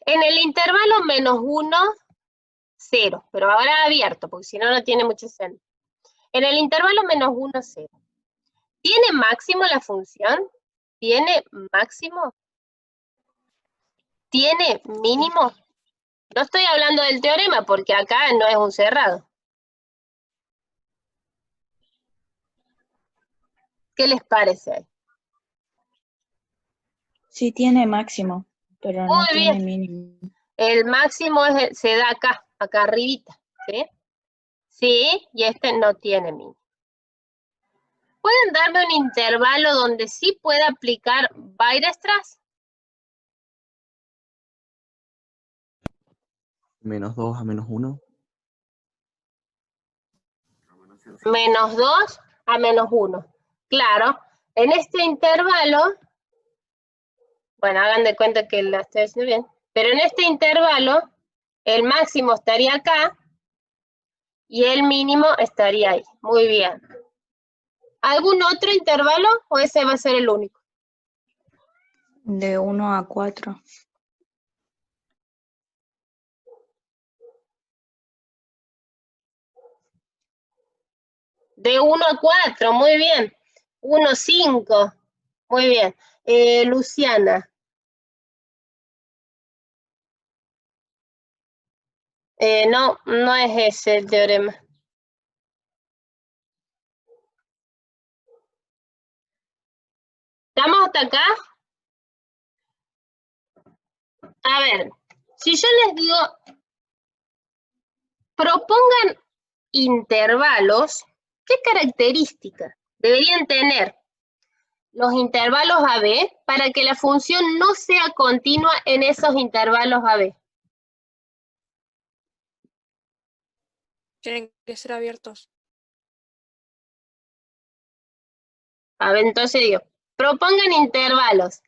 En el intervalo -1, 0, pero ahora abierto, porque si no, no tiene mucho sentido. En el intervalo -1, 0. ¿Tiene máximo la función? ¿Tiene máximo? ¿Tiene mínimo? No estoy hablando del teorema, porque acá no es un cerrado. ¿Qué les parece ahí? Sí tiene máximo, pero no Muy tiene bien. mínimo. El máximo se da acá arribita, ¿sí? Sí, y este no tiene mínimo. ¿Pueden darme un intervalo donde sí pueda aplicar Weierstrass? -2 a -1. -2 a -1. Claro, en este intervalo, bueno, hagan de cuenta que la estoy haciendo bien, pero en este intervalo, el máximo estaría acá y el mínimo estaría ahí. Muy bien. ¿Algún otro intervalo o ese va a ser el único? De 1 a 4. De 1 a 4, muy bien. 1, 5, muy bien. Luciana. No, no es ese el teorema. ¿Estamos hasta acá? A ver, si yo les digo, propongan intervalos, ¿qué características deberían tener los intervalos AB para que la función no sea continua en esos intervalos AB? Tienen que ser abiertos. A ver, entonces digo, propongan intervalos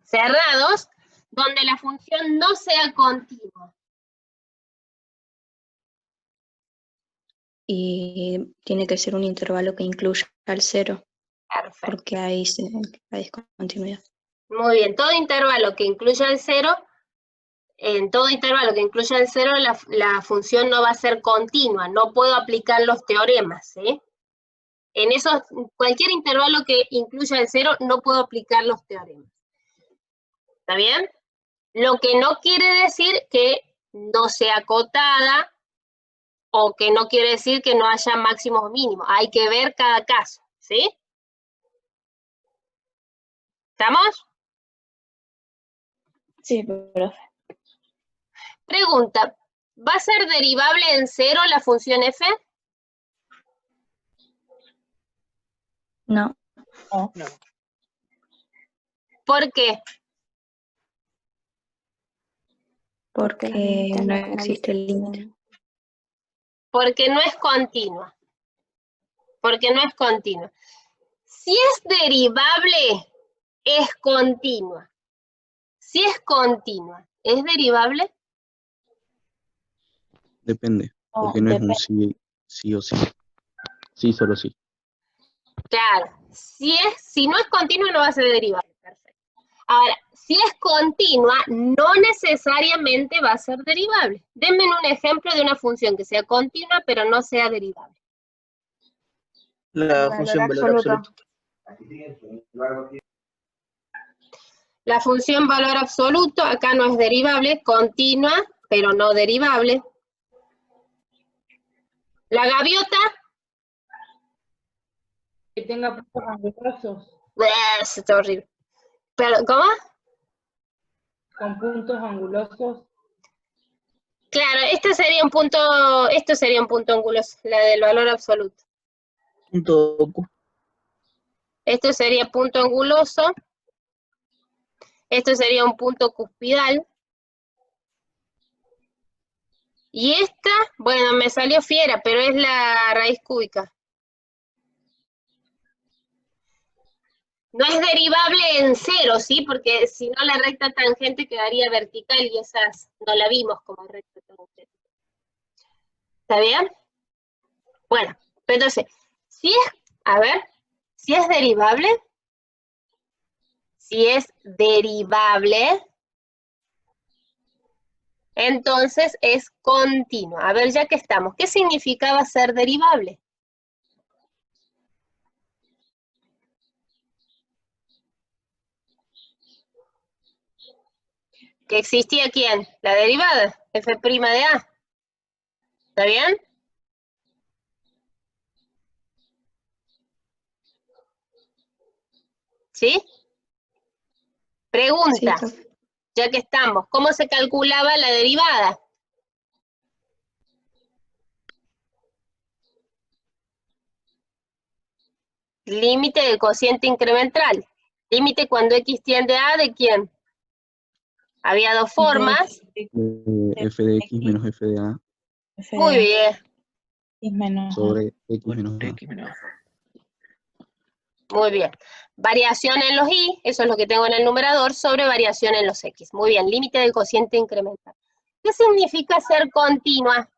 cerrados donde la función no sea continua. Y tiene que ser un intervalo que incluya al 0, Perfecto. porque ahí hay discontinuidad. Muy bien, todo intervalo que incluya el 0, en todo intervalo que incluya el 0, la función no va a ser continua, no puedo aplicar los teoremas, ¿sí? En esos, cualquier intervalo que incluya el 0, no puedo aplicar los teoremas. ¿Está bien? Lo que no quiere decir que no sea acotada o que no quiere decir que no haya máximos o mínimos. Hay que ver cada caso, ¿sí? ¿Estamos? Sí, profe. Pregunta, ¿va a ser derivable en 0 la función f? No, No. ¿Por qué? porque los límites no no existe el límite. existen. Porque no es continua. Porque no es continua. Si es derivable, es continua. Si es continua, ¿es derivable? Depende, porque no es un sí o sí. Sí, solo sí. Claro. Si no es continua, no va a ser derivable. Perfecto. Ahora, si es continua, no necesariamente va a ser derivable. Denme un ejemplo de una función que sea continua, pero no sea derivable. La Valor función valor absoluto. absoluto. La función valor absoluto, acá no es derivable, continua, pero no derivable. La gaviota, Que tenga puntos angulosos. está horrible. Pero, ¿cómo? Con puntos angulosos. Claro, esto sería un punto anguloso, la del valor absoluto. Punto Esto sería punto anguloso. Esto sería un punto cuspidal. Y esta, bueno, me salió fiera, pero es la raíz cúbica. No es derivable en 0, ¿sí? Porque si no la recta tangente quedaría vertical y esas no la vimos como recta tangente. ¿Está bien? Bueno, entonces, si es derivable, entonces es continua. A ver, ya que estamos, ¿qué significaba ser derivable? ¿Que existía quién? La derivada, f' de a. ¿Está bien? ¿Sí? Pregunta, Sí, profe. ya que estamos, ¿cómo se calculaba la derivada? Límite del cociente incremental. Límite cuando x tiende a, ¿de quién? Había dos formas. F de X menos F de A Muy bien, sobre X menos A. muy bien. Variación en los y, eso es lo que tengo en el numerador, sobre variación en los x. Muy bien, límite del cociente incremental. ¿Qué significa ser continua?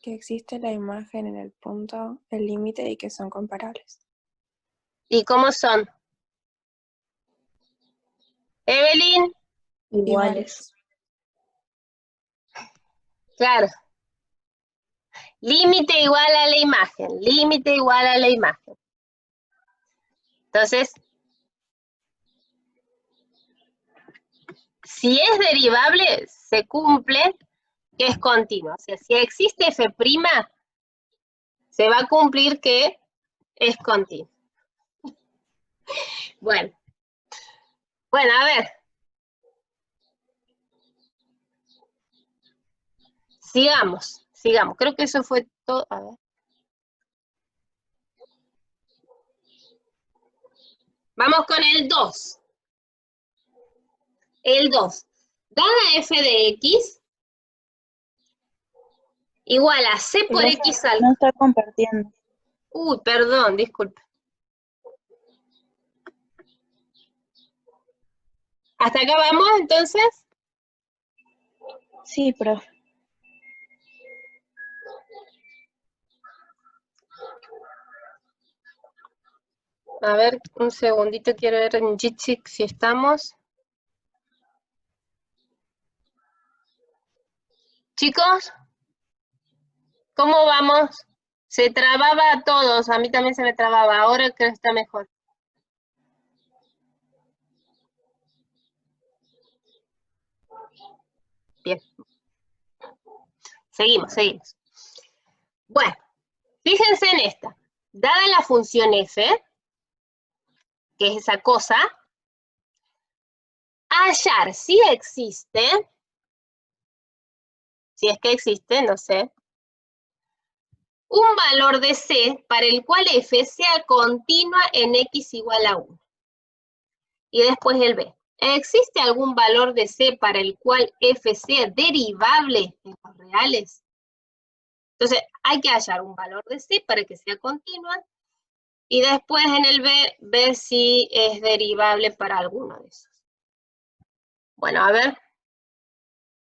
Que existe la imagen en el punto, el límite y que son comparables. ¿Y cómo son? Evelyn, Iguales. claro. Límite igual a la imagen, límite igual a la imagen. Entonces, Si es derivable, se cumple que es continua. O sea, si existe f', se va a cumplir que es continua. Bueno, a ver. Sigamos. Creo que eso fue todo. A ver. Vamos con el 2. El 2. Dada f de x igual a c por x al... No está compartiendo. Uy, perdón, disculpe. ¿Hasta acá vamos, entonces? Sí, profe. A ver, un segundito, quiero ver en Jitsi si estamos. Chicos, ¿cómo vamos? Se trababa a todos, a mí también se me trababa, ahora creo que está mejor. Bien. Seguimos. Bueno, fíjense en esta. Dada la función f, que es esa cosa, hallar si existe, si es que existe, no sé, un valor de c para el cual f sea continua en x igual a 1. Y después el b. ¿Existe algún valor de c para el cual f sea derivable en los reales? Entonces, hay que hallar un valor de c para que sea continua. Y después en el b, ver si es derivable para alguno de esos. Bueno, a ver.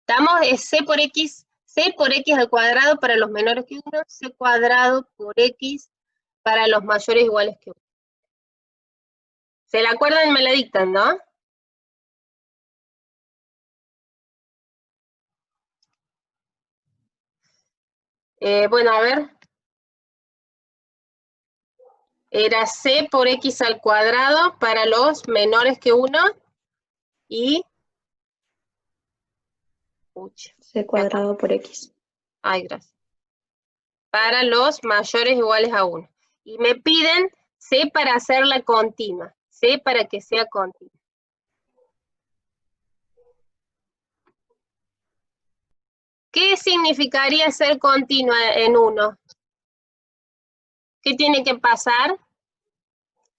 Estamos, es c por x al cuadrado para los menores que 1, c cuadrado por x para los mayores iguales que 1. ¿Se la acuerdan? Me la dictan, ¿no? Bueno, a ver. Era c por x al cuadrado para los menores que 1 y... C cuadrado por x. Ay, gracias. Para los mayores iguales a 1. Y me piden c para hacerla continua. C para que sea continua. ¿Qué significaría ser continua en 1? ¿Qué tiene que pasar?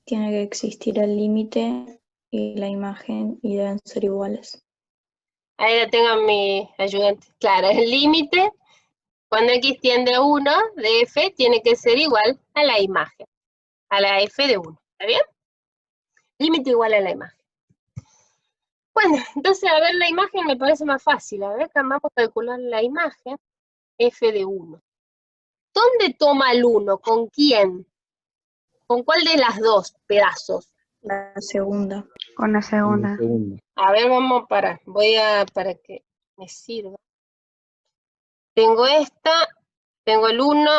Tiene que existir el límite y la imagen y deben ser iguales. Ahí la tengo a mi ayudante. Claro, el límite, cuando x tiende a 1 de f, tiene que ser igual a la imagen, a la f de 1. ¿Está bien? Límite igual a la imagen. Bueno, entonces, a ver, la imagen me parece más fácil. A ver, vamos a calcular la imagen, f de 1. ¿Dónde toma el 1? ¿Con quién? ¿Con cuál de las dos pedazos? La segunda. Con la segunda. A ver, para que me sirva. Tengo esta, tengo el 1,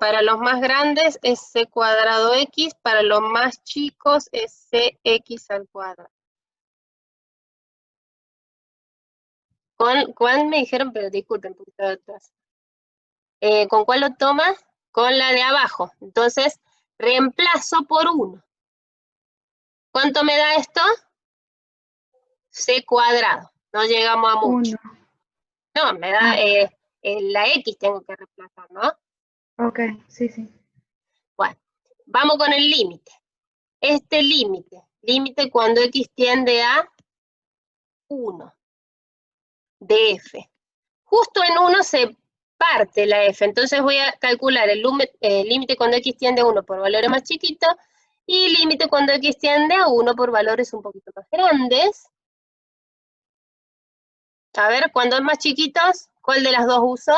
para los más grandes es c cuadrado x, para los más chicos es cx al cuadrado. ¿Cuál me dijeron? Pero disculpen, un poquito de atrás. ¿Con cuál lo tomas? Con la de abajo. Entonces, reemplazo por 1. ¿Cuánto me da esto? C cuadrado. No llegamos a mucho. 1. No, me da la x tengo que reemplazar, ¿no? Ok, sí. Bueno, vamos con el límite. Este límite cuando x tiende a 1 de f. Justo en 1 se parte la f, entonces voy a calcular el límite cuando x tiende a 1 por valores más chiquitos y límite cuando x tiende a 1 por valores un poquito más grandes. A ver, cuando es más chiquitos, ¿cuál de las dos uso?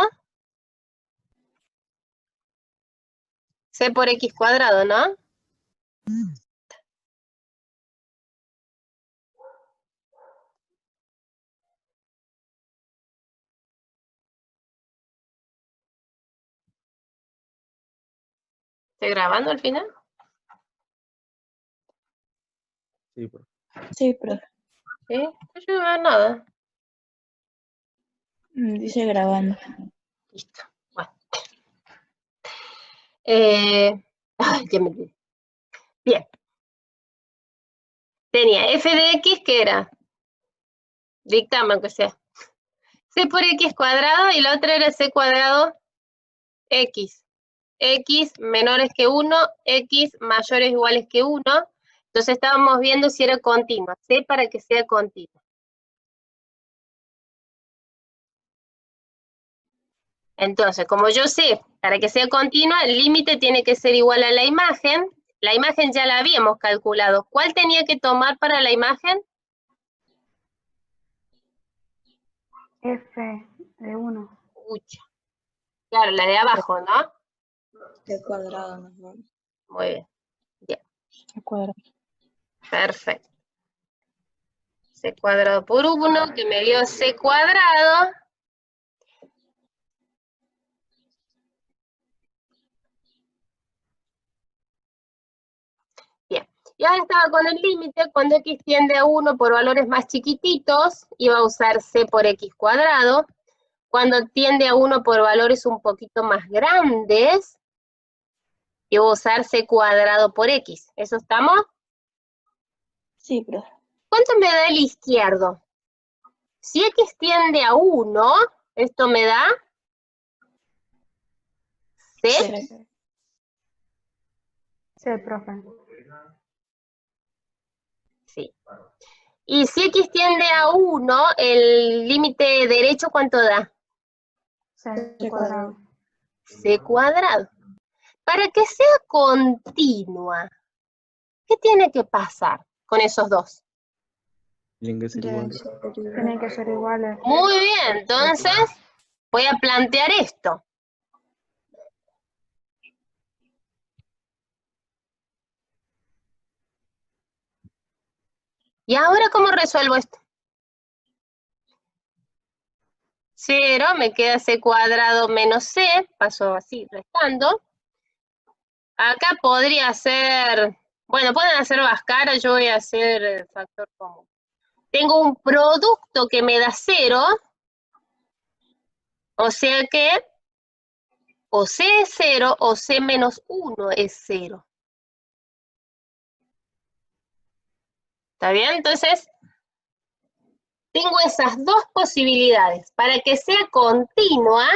C por x cuadrado, ¿no? ¿Estoy grabando al final? Sí, profe. Sí, profe. ¿Sí? Yo no veo nada. Dice grabando. Listo. Bueno. Ay, ya me olvidé. Bien. Tenía f de x, que era, dictame aunque sea, c por x cuadrado, y la otra era c cuadrado x. X menores que 1, x mayores o iguales que 1. Entonces estábamos viendo si era continua. C para que sea continua. Entonces, como yo sé, para que sea continua, el límite tiene que ser igual a la imagen. La imagen ya la habíamos calculado. ¿Cuál tenía que tomar para la imagen? F de 1. Ucha. Claro, la de abajo, ¿no? C cuadrado mejor. Muy bien. Bien. C cuadrado. Perfecto. C cuadrado por 1, que me dio C cuadrado. Bien. Y ahora estaba con el límite, cuando x tiende a 1 por valores más chiquititos, iba a usar C por x cuadrado. Cuando tiende a 1 por valores un poquito más grandes, iba a usar C cuadrado por x. ¿Eso estamos? Sí, profe. ¿Cuánto me da el izquierdo? Si x tiende a 1, esto me da C. C. Sí, profe. Sí. Y si x tiende a 1, el límite derecho, ¿cuánto da? C C cuadrado. C cuadrado. Para que sea continua, ¿qué tiene que pasar con esos dos? Tienen que ser Deben iguales. ser iguales. Tienen que ser iguales. Muy bien, entonces voy a plantear esto. ¿Y ahora cómo resuelvo esto? 0, me queda C cuadrado menos C, paso así, restando. Acá podría ser, bueno, pueden hacer Bhaskara, yo voy a hacer el factor común. Tengo un producto que me da 0, o sea que o C es 0 o C menos 1 es 0. ¿Está bien? Entonces, tengo esas dos posibilidades. Para que sea continua,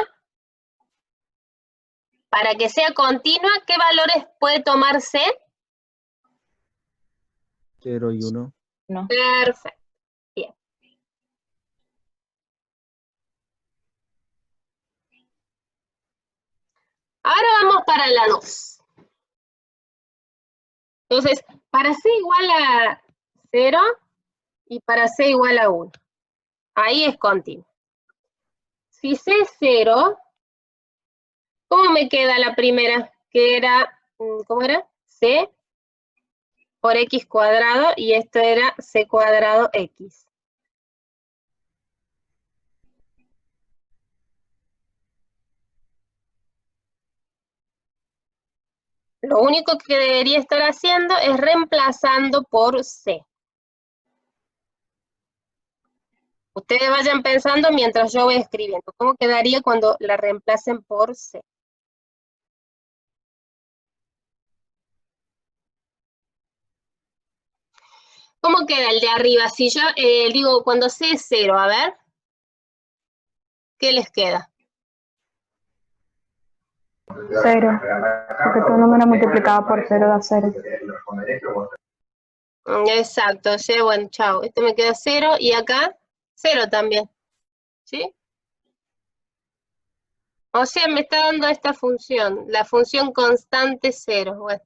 ¿qué valores puede tomar C? 0 y 1. No. Perfecto. Bien. Ahora vamos para la 2. Entonces, para C igual a 0 y para C igual a 1. Ahí es continuo. Si C es 0, ¿cómo me queda la primera? Que era, ¿cómo era? C por x cuadrado, y esto era C cuadrado x. Lo único que debería estar haciendo es reemplazando por C. Ustedes vayan pensando mientras yo voy escribiendo. ¿Cómo quedaría cuando la reemplacen por C? ¿Cómo queda el de arriba? Si yo digo cuando C es 0, a ver. ¿Qué les queda? 0. Porque todo número multiplicado por 0 da 0. Exacto, sí, bueno, chao. Esto me queda 0 y acá 0 también. ¿Sí? O sea, me está dando esta función, la función constante 0. Bueno,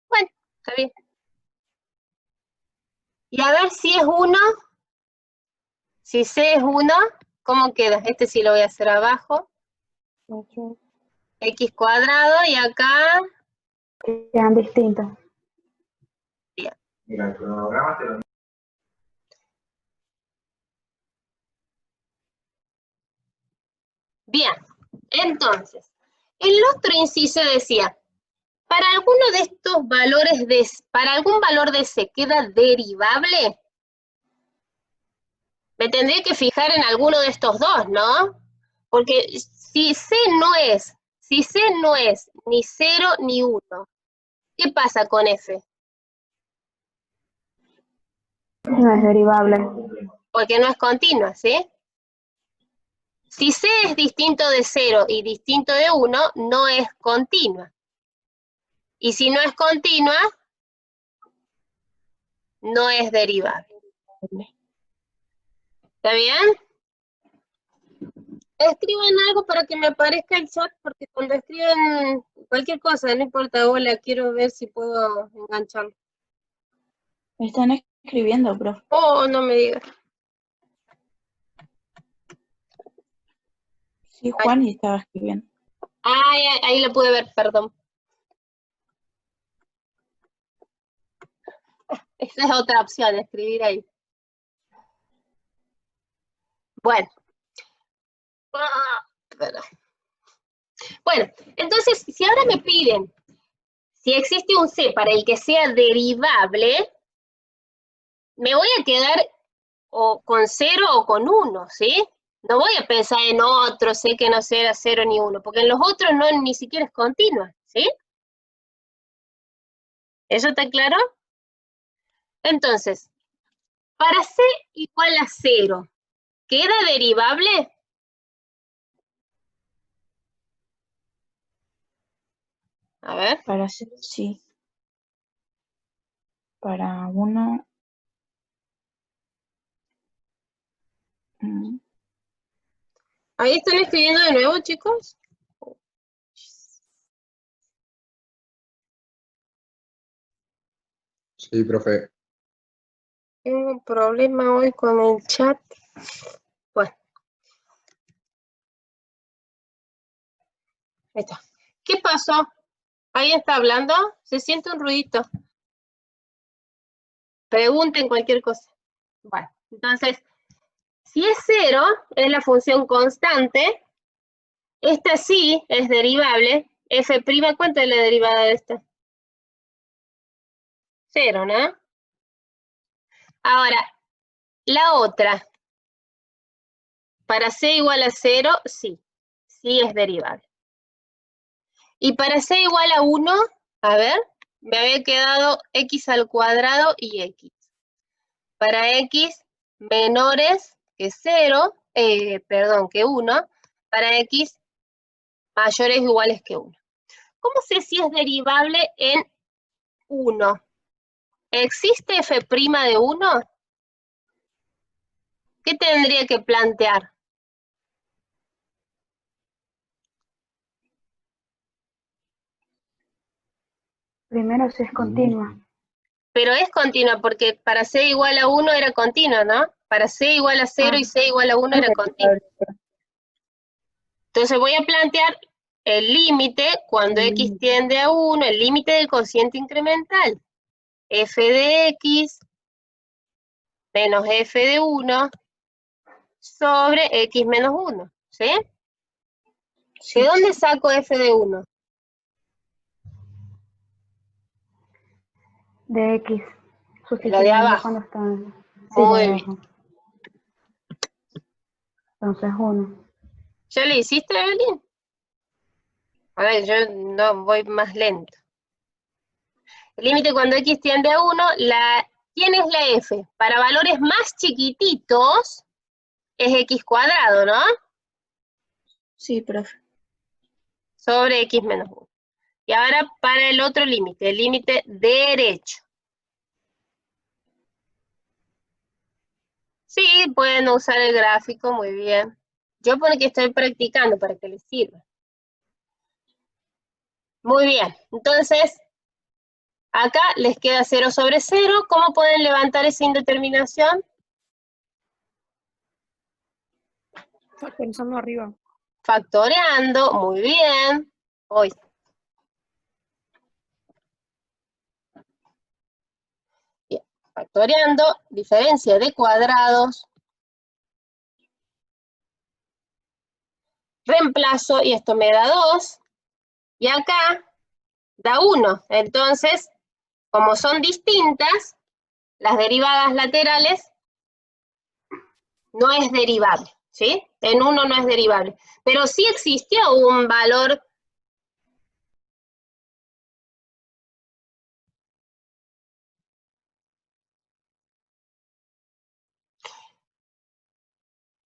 está bien. Y a ver si es 1. Si C es 1, ¿cómo queda? Este sí lo voy a hacer abajo. 8. X cuadrado y acá. Quedan distintos. Bien. Mira, el cronograma te lo... Bien, entonces, el otro inciso decía, para alguno de estos valores para algún valor de C queda derivable, Me tendría que fijar en alguno de estos dos, ¿no? Porque si C no es ni 0 ni 1, ¿qué pasa con F? No es derivable. Porque no es continua, ¿sí? Si C es distinto de 0 y distinto de 1, no es continua. Y si no es continua, no es derivable. ¿Está bien? Escriban algo para que me aparezca el chat, porque cuando escriben cualquier cosa, no importa, hola, quiero ver si puedo engancharlo. Están escribiendo, profe. Oh, no me digas. Sí, Juan estaba escribiendo. Ahí lo pude ver, perdón. Esa es otra opción, escribir ahí. Bueno. Perdón. Bueno, entonces, si ahora me piden si existe un C para el que sea derivable, me voy a quedar o con 0 o con 1, ¿sí? No voy a pensar en otro C que no sea 0 ni 1, porque en los otros no ni siquiera es continua, ¿sí? ¿Eso está claro? Entonces, para C igual a 0, ¿queda derivable? A ver. Para C, sí. Para 1... Ahí están escribiendo de nuevo, chicos. Sí, profe. Tengo un problema hoy con el chat. Bueno. Ahí está. ¿Qué pasó? ¿Alguien está hablando? Se siente un ruidito. Pregunten cualquier cosa. Bueno, entonces, si es 0, es la función constante. Esta sí es derivable. F', ¿cuánto es la derivada de esta? 0, ¿no? Ahora, la otra. Para C igual a 0, sí. Sí es derivable. Y para C igual a 1, a ver, me había quedado x al cuadrado y x. Para x menores que 0, que 1, para x mayores o iguales que 1. ¿Cómo sé si es derivable en 1? ¿Existe f' de 1? ¿Qué tendría que plantear? Primero si es continua. Pero es continua, porque para C igual a 1 era continua, ¿no? Para C igual a 0 y C igual a 1 era continua. Entonces voy a plantear el límite cuando x tiende a 1, el límite del cociente incremental. F de x menos f de 1 sobre x menos 1, ¿sí? Sí. ¿De dónde saco f de 1? De X. La de abajo. Cuando está. Muy bien. Entonces 1. ¿Ya le hiciste, Evelyn? A ver, yo no voy más lento. El límite cuando x tiende a 1, ¿quién es la f? Para valores más chiquititos es x cuadrado, ¿no? Sí, profe. Sobre x menos 1. Y ahora para el otro límite, el límite derecho. Sí, pueden usar el gráfico, muy bien. Yo pone que estoy practicando para que les sirva. Muy bien, entonces, acá les queda 0 sobre 0. ¿Cómo pueden levantar esa indeterminación? Pensando arriba. Factoreando, muy bien. Hoy. Bien, factoreando, diferencia de cuadrados. Reemplazo, y esto me da 2. Y acá da 1. Entonces, como son distintas, las derivadas laterales no es derivable, ¿sí? En 1 no es derivable. Pero sí existió un valor.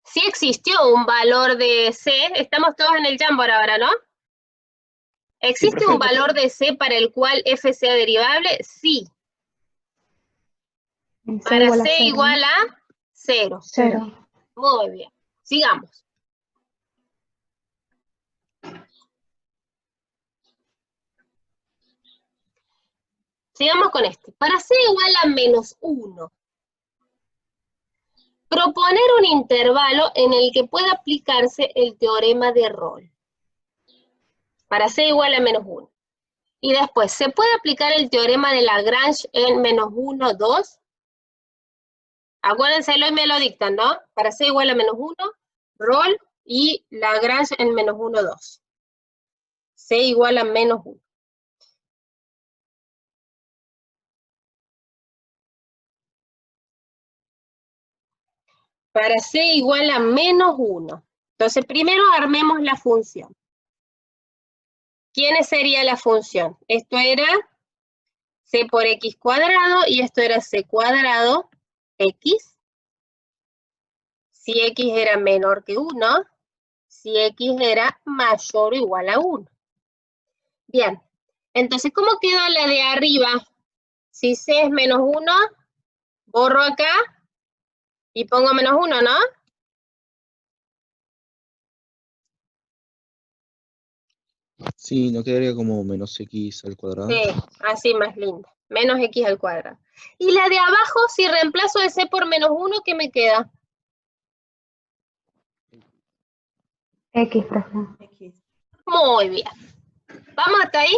Sí existió un valor de C, estamos todos en el Jamboard ahora, ¿no? ¿Existe un valor de C para el cual F sea derivable? Sí. Para C igual a 0. 0. Muy bien. Sigamos. Sigamos con este. Para C igual a menos 1. Proponer un intervalo en el que pueda aplicarse el teorema de Rolle. Para C igual a menos 1. Y después, ¿se puede aplicar el teorema de Lagrange en menos 1, 2? Acuérdenselo y me lo dictan, ¿no? Para C igual a menos 1, Rolle y Lagrange en menos 1, 2. C igual a menos 1. Para C igual a menos 1. Entonces, primero armemos la función. ¿Quién sería la función? Esto era C por X cuadrado y esto era C cuadrado X. Si X era menor que 1, si X era mayor o igual a 1. Bien, entonces, ¿cómo quedó la de arriba? Si C es menos 1, borro acá y pongo menos 1, ¿no? Sí, ¿no quedaría como menos x al cuadrado? Sí, así más lindo. Menos X al cuadrado. Y la de abajo, si reemplazo de C por menos 1, ¿qué me queda? X, profe. Muy bien. ¿Vamos hasta ahí?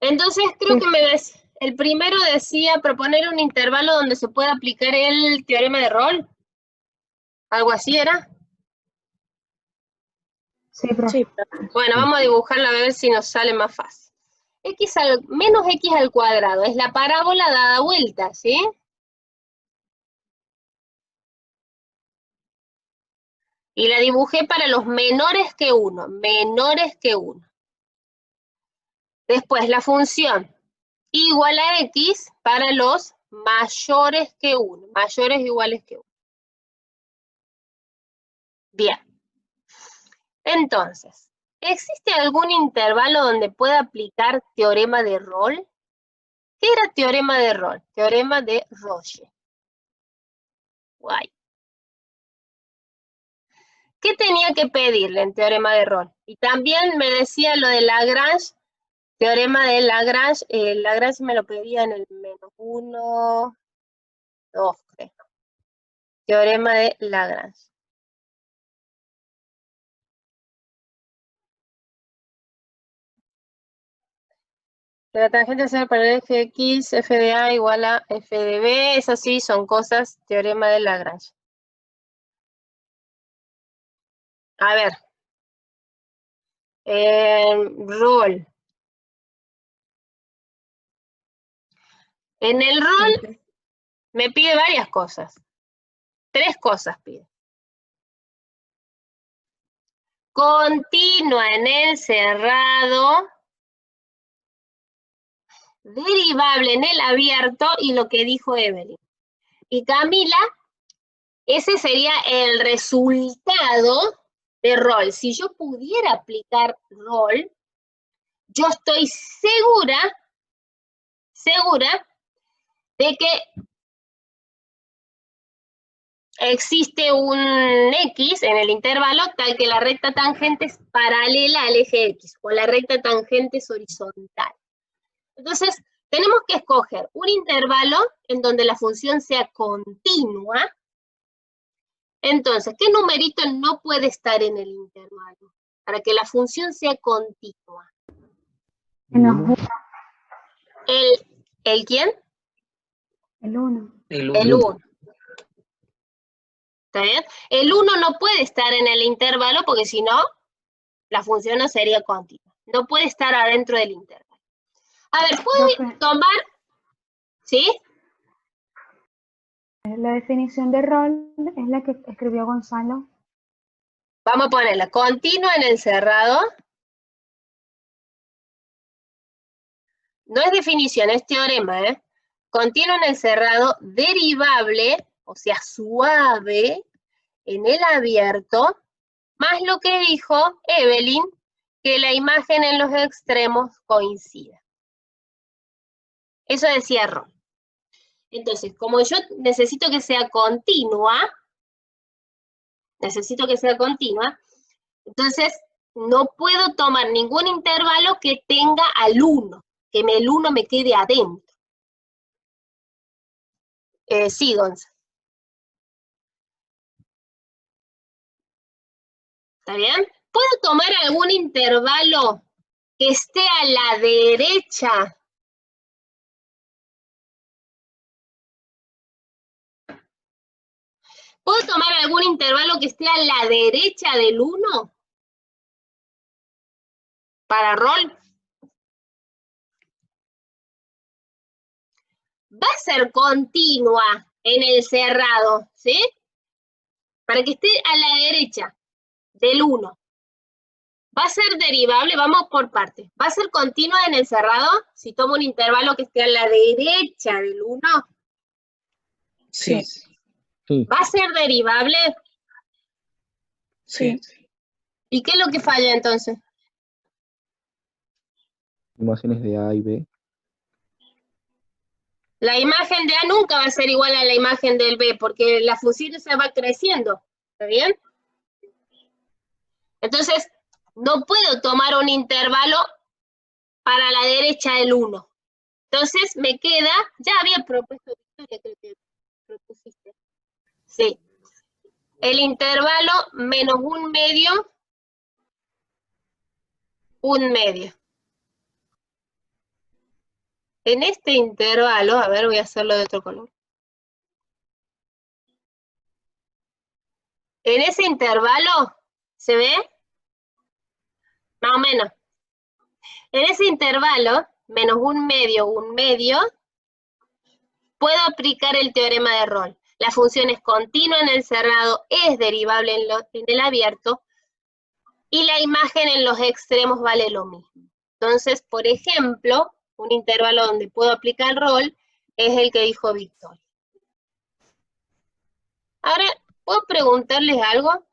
Entonces, creo que el primero decía proponer un intervalo donde se pueda aplicar el teorema de Rolle. ¿Algo así era? Sí, profe. Sí, Bueno, vamos a dibujarla a ver si nos sale más fácil. Menos X al cuadrado es la parábola dada vuelta, ¿sí? Y la dibujé para los menores que 1, menores que 1. Después, la función igual a X para los mayores que 1, mayores o iguales que 1. Bien. Entonces, ¿existe algún intervalo donde pueda aplicar teorema de Rolle? ¿Qué era teorema de Rolle? Teorema de Rolle. Guay. ¿Qué tenía que pedirle en teorema de Rolle? Y también me decía lo de Lagrange, teorema de Lagrange, Lagrange me lo pedía en el menos 1, 2, creo. Teorema de Lagrange. Que la tangente sea para el eje X, f de A igual a f de B, eso sí, son cosas, teorema de Lagrange. A ver. Rolle. En el Rolle me pide varias cosas. 3 cosas pide. Continua en el cerrado, derivable en el abierto y lo que dijo Evelyn. Y Camila, ese sería el resultado de Rolle. Si yo pudiera aplicar Rolle, yo estoy segura de que existe un X en el intervalo tal que la recta tangente es paralela al eje X, o la recta tangente es horizontal. Entonces, tenemos que escoger un intervalo en donde la función sea continua. Entonces, ¿qué numerito no puede estar en el intervalo para que la función sea continua? Menos 1. ¿El quién? El 1. El 1. ¿Está bien? El 1 no puede estar en el intervalo porque si no, la función no sería continua. No puede estar adentro del intervalo. A ver, ¿puedo tomar? ¿Sí? la definición de rol es la que escribió Gonzalo. Vamos a ponerla. Continuo en el cerrado. No es definición, es teorema, ¿eh? Continuo en el cerrado, derivable, o sea, suave, en el abierto, más lo que dijo Evelyn, que la imagen en los extremos coincida. Eso decía Ron. Entonces, como yo necesito que sea continua, entonces no puedo tomar ningún intervalo que tenga al 1, que el 1 me quede adentro. Sí, Gonza. ¿Está bien? ¿Puedo tomar algún intervalo que esté a la derecha? ¿Puedo tomar algún intervalo que esté a la derecha del 1? Para rol. Va a ser continua en el cerrado, ¿sí? Para que esté a la derecha del 1. Va a ser derivable, vamos por partes. ¿Va a ser continua en el cerrado si tomo un intervalo que esté a la derecha del 1? Sí. ¿Va a ser derivable? Sí. ¿Y qué es lo que falla entonces? Imágenes de A y B. La imagen de A nunca va a ser igual a la imagen del B, porque la función se va creciendo, ¿está bien? Entonces, no puedo tomar un intervalo para la derecha del 1. Entonces, me queda, ya había propuesto Victoria, creo que propusiste. Sí. El intervalo menos 1/2, 1/2. En este intervalo, a ver, voy a hacerlo de otro color. En ese intervalo, ¿se ve? Más o menos. En ese intervalo, menos 1/2, 1/2, puedo aplicar el teorema de Rolle. La función es continua en el cerrado, es derivable en el abierto, y la imagen en los extremos vale lo mismo. Entonces, por ejemplo, un intervalo donde puedo aplicar Rolle es el que dijo Victoria. Ahora, ¿puedo preguntarles algo?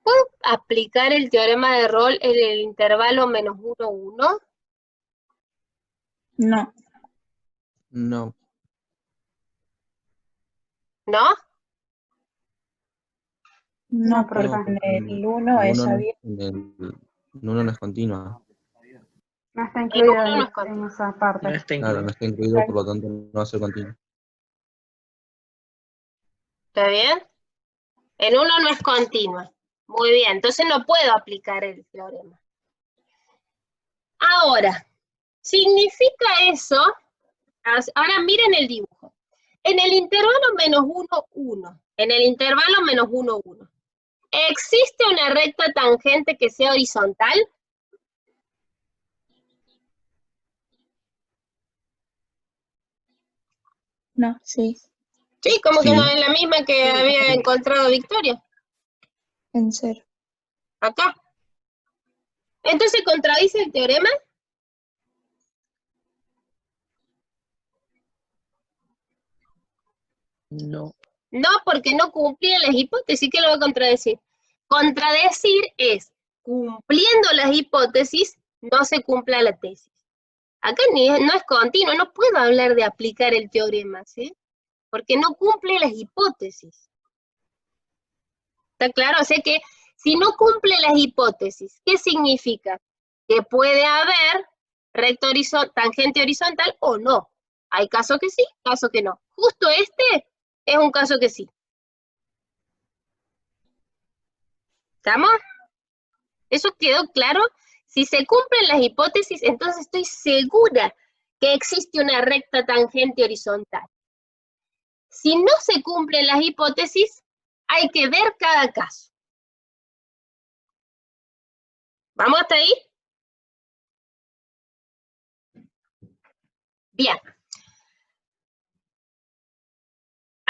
¿Puedo aplicar el teorema de Rolle en el intervalo menos 1, 1? No. No. ¿No? No, porque porque porque el 1 es no, abierto. el 1 no es continua. no está El incluido 1 no es en continuo. esa parte. No está Claro, no incluido. está incluido, por lo tanto no va a ser continuo. ¿Está bien? El 1 no es continua. Muy bien, entonces no puedo aplicar el teorema. Ahora, ¿significa eso? Ahora miren el dibujo. En el intervalo menos 1, 1. En el intervalo menos 1, 1. ¿Existe una recta tangente que sea horizontal? No, sí. Sí, como que Sí. no es la misma que había encontrado Victoria. En 0. Acá. Entonces, ¿contradice el teorema? No. No, porque no cumplían las hipótesis. ¿Qué lo va a contradecir? Contradecir es, cumpliendo las hipótesis, no se cumpla la tesis. Acá no es continuo, no puedo hablar de aplicar el teorema, ¿sí? Porque no cumple las hipótesis. ¿Está claro? O sea que si no cumple las hipótesis, ¿qué significa? Que puede haber recto tangente horizontal o no. Hay casos que sí, casos que no. Justo este es un caso que sí. ¿Estamos? ¿Eso quedó claro? Si se cumplen las hipótesis, entonces estoy segura que existe una recta tangente horizontal. Si no se cumplen las hipótesis, hay que ver cada caso. ¿Vamos hasta ahí? Bien.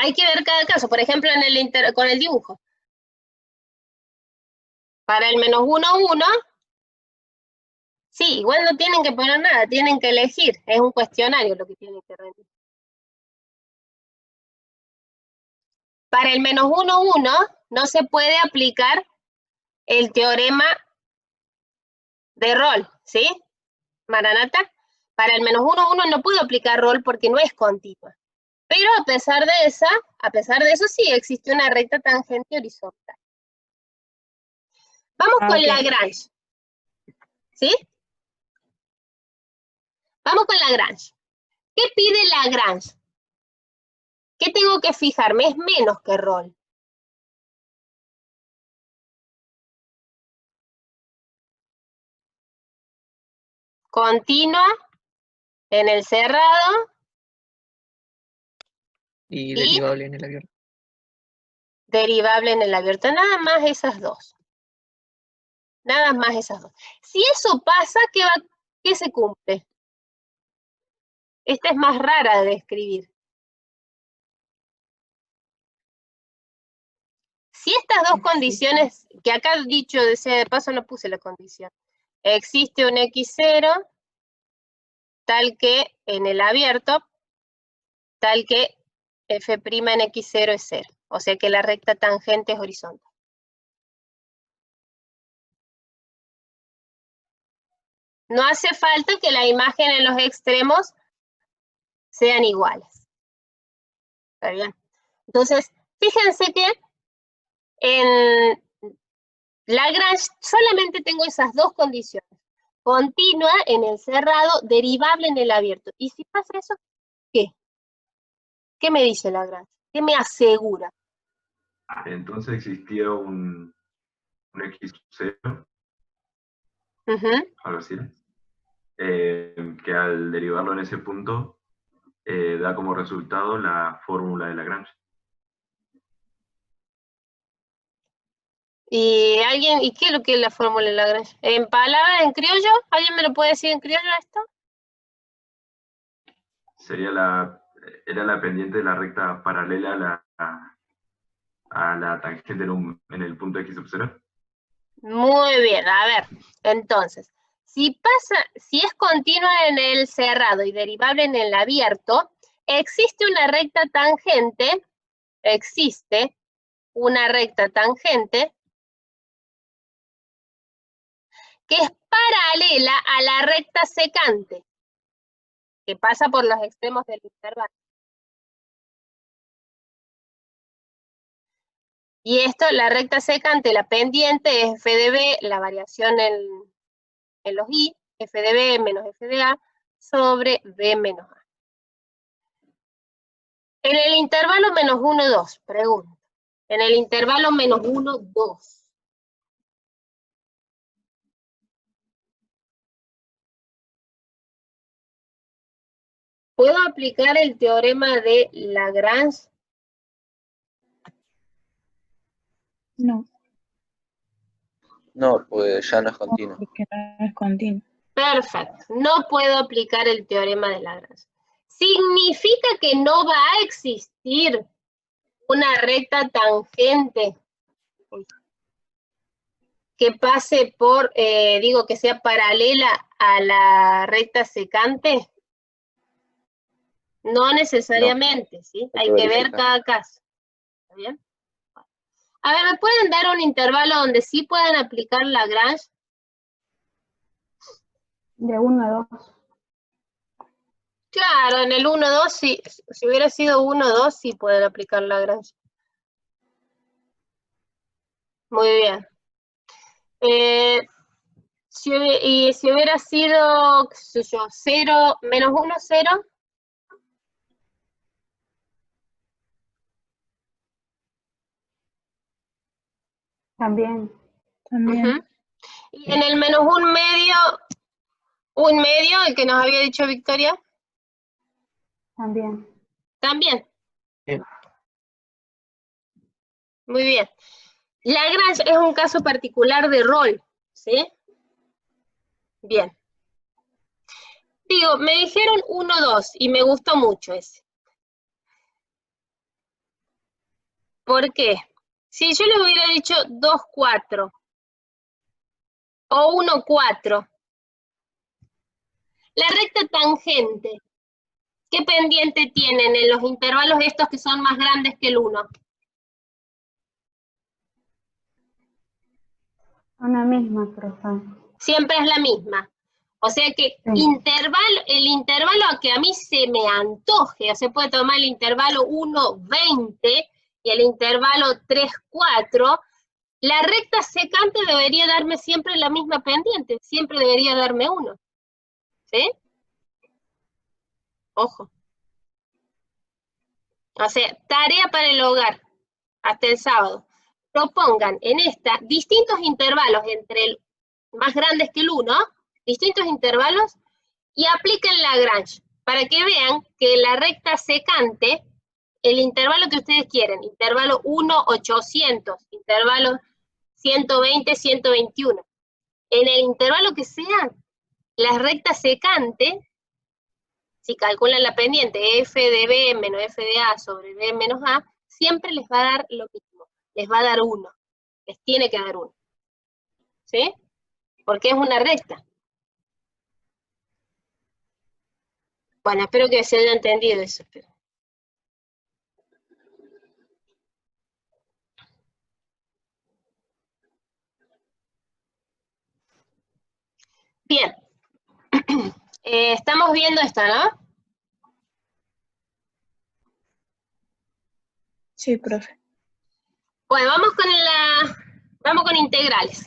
Hay que ver cada caso, por ejemplo, con el dibujo. Para el -1, 1, sí, igual no tienen que poner nada, tienen que elegir, es un cuestionario lo que tienen que rendir. Para el -1, 1, no se puede aplicar el teorema de Rolle, ¿sí? Maranata, para el -1, 1 no puedo aplicar Rolle porque no es continua. Pero a pesar de eso sí existe una recta tangente horizontal. Vamos con Lagrange, ¿sí? Vamos con Lagrange. ¿Qué pide Lagrange? ¿Qué tengo que fijarme? Es menos que Rolle. Continua en el cerrado. Y derivable en el abierto. Derivable en el abierto. Nada más esas dos. Nada más esas dos. Si eso pasa, ¿qué se cumple? Esta es más rara de escribir. Si estas dos condiciones, que acá dicho sea de paso no puse la condición, existe un x0 tal que en el abierto, tal que f' en x0 es 0. O sea que la recta tangente es horizontal. No hace falta que la imagen en los extremos sean iguales. ¿Está bien? Entonces, fíjense que en Lagrange solamente tengo esas dos condiciones. Continua en el cerrado, derivable en el abierto. Y si pasa eso, ¿qué? ¿Qué me dice Lagrange? ¿Qué me asegura? Entonces existía un x0, algo así, que al derivarlo en ese punto da como resultado la fórmula de Lagrange. ¿Y qué es lo que es la fórmula de Lagrange? ¿En palabras, en criollo? ¿Alguien me lo puede decir en criollo esto? Era la pendiente de la recta paralela a la tangente en el punto x0. Muy bien, a ver, entonces, si es continua en el cerrado y derivable en el abierto, existe una recta tangente que es paralela a la recta secante, que pasa por los extremos del intervalo. Y esto, la recta secante, la pendiente, es f de b, la variación en los i, f de b menos f de a, sobre b menos a. En el intervalo -1, 2, pregunto. En el intervalo -1, 2. ¿Puedo aplicar el teorema de Lagrange? No. No, pues ya no es continuo. Porque no es continuo. Perfecto. No puedo aplicar el teorema de Lagrange. ¿Significa que no va a existir una recta tangente que pase por, que sea paralela a la recta secante? No necesariamente, ¿sí? Hay que ver cada caso. ¿Está bien? A ver, ¿me pueden dar un intervalo donde sí puedan aplicar Lagrange? De 1 a 2. Claro, en el 1, 2, sí. Si hubiera sido 1, 2, sí pueden aplicar Lagrange. Muy bien. Si hubiera sido, qué sé yo, 0, -1, 0. También. Y en el -1 medio, el que nos había dicho Victoria. También. También. Bien. Muy bien. Lagrange es un caso particular de Rolle, ¿sí? Bien. Digo, me dijeron 1, 2 y me gustó mucho ese. ¿Por qué? Si yo le hubiera dicho 2, 4 o 1, 4, la recta tangente, ¿qué pendiente tienen en los intervalos estos que son más grandes que el 1? Una misma, profe. Siempre es la misma. O sea que Sí. el intervalo que a mí se me antoje, o sea, puede tomar el intervalo 1, 20 y el intervalo 3, 4, la recta secante debería darme siempre la misma pendiente, siempre debería darme 1. ¿Sí? Ojo. O sea, tarea para el hogar, hasta el sábado. Propongan en esta distintos intervalos entre el más grandes que el 1, distintos intervalos, y apliquen Lagrange, para que vean que la recta secante, el intervalo que ustedes quieren, intervalo 1, 800, intervalo 120, 121, en el intervalo que sea, la recta secante, si calculan la pendiente f de b menos f de a sobre b menos a, siempre les va a dar lo mismo, les va a dar 1, les tiene que dar 1, ¿sí? Porque es una recta. Bueno, espero que se haya entendido eso. Bien. Estamos viendo esta, ¿no? Sí, profe. Bueno, vamos con integrales.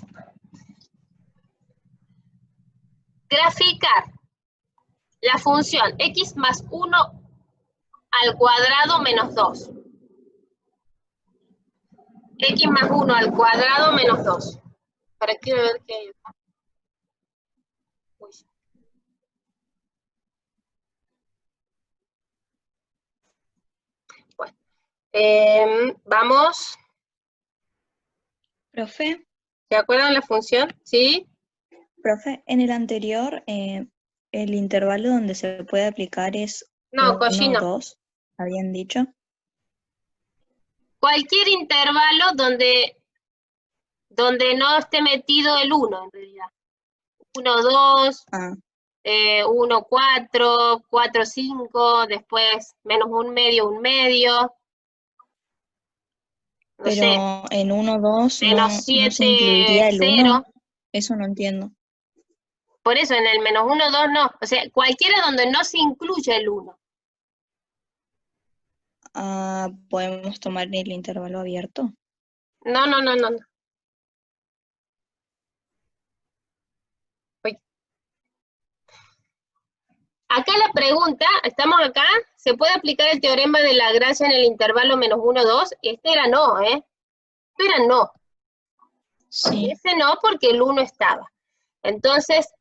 Graficar la función x más 1 al cuadrado menos 2. X más 1 al cuadrado menos 2. Para quiero ver qué hay acá. Uy. Bueno, vamos. Profe, ¿Se acuerdan la función? ¿Sí? profe, en el anterior, el intervalo donde se puede aplicar es No, 1, Cosino. 2, habían dicho. Cualquier intervalo donde no esté metido el 1, en realidad. 1, 2, 1, 4, 4, 5, después menos un medio. No Pero sé, en 1, 2 menos no 7, se incluiría el 0. 1. Eso no entiendo. Por eso en el menos 1, 2 no. O sea, cualquiera donde no se incluya el 1. ¿Podemos tomar el intervalo abierto? No. Uy. Acá la pregunta, estamos acá, ¿se puede aplicar el teorema de Lagrange en el intervalo menos 1, 2? Este era no, ¿eh? Este era no. Sí. Ese no porque el 1 estaba. Entonces,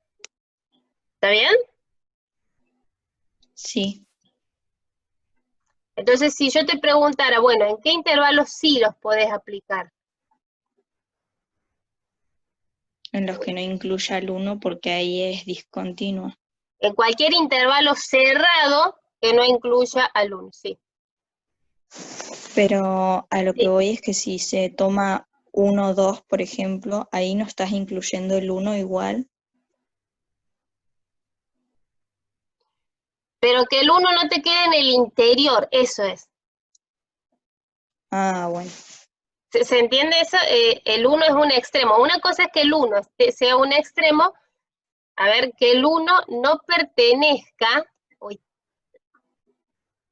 ¿está bien? Sí. Entonces, si yo te preguntara, bueno, ¿en qué intervalos sí los podés aplicar? En los que no incluya el 1 porque ahí es discontinuo. En cualquier intervalo cerrado que no incluya al 1, sí. Pero a lo que Sí. voy es que si se toma 1, 2, por ejemplo, ahí no estás incluyendo el 1 igual. Pero que el 1 no te quede en el interior, eso es. Bueno. ¿Se entiende eso? El 1 es un extremo. Una cosa es que el 1 sea un extremo, a ver, que el 1 no pertenezca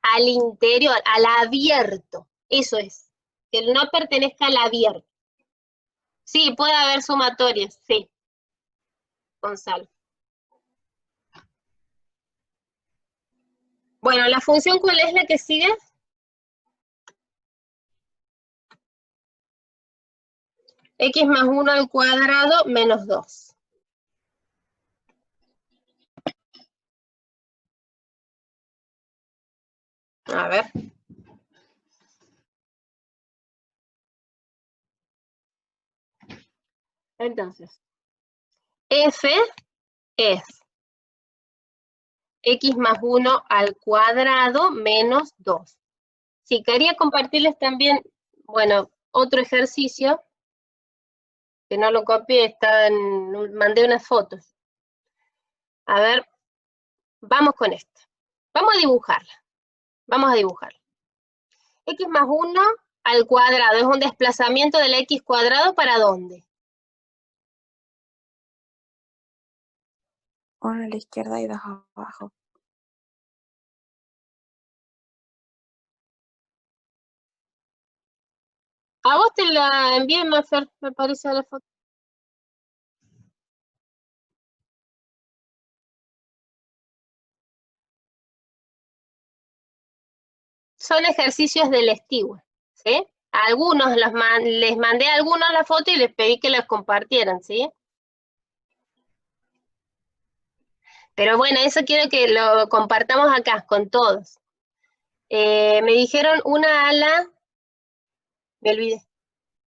al interior, al abierto. Eso es. Que no pertenezca al abierto. Sí, puede haber sumatorias, sí. Gonzalo. Bueno, ¿la función cuál es la que sigue? X más 1 al cuadrado menos 2. A ver. Entonces, f es x más 1 al cuadrado menos 2. Sí, quería compartirles también Bueno, otro ejercicio, que no lo copié, mandé unas fotos. A ver, vamos con esto. Vamos a dibujarla. Vamos a dibujarla. X más 1 al cuadrado es un desplazamiento del X cuadrado, ¿para dónde? 1 a la izquierda y 2 abajo. A vos te la envié, Mafer, me parece, la foto. Son ejercicios del Steward, ¿sí? A algunos les mandé a algunos la foto y les pedí que las compartieran, ¿sí? Pero bueno, eso quiero que lo compartamos acá con todos. Me dijeron una ala, me olvidé,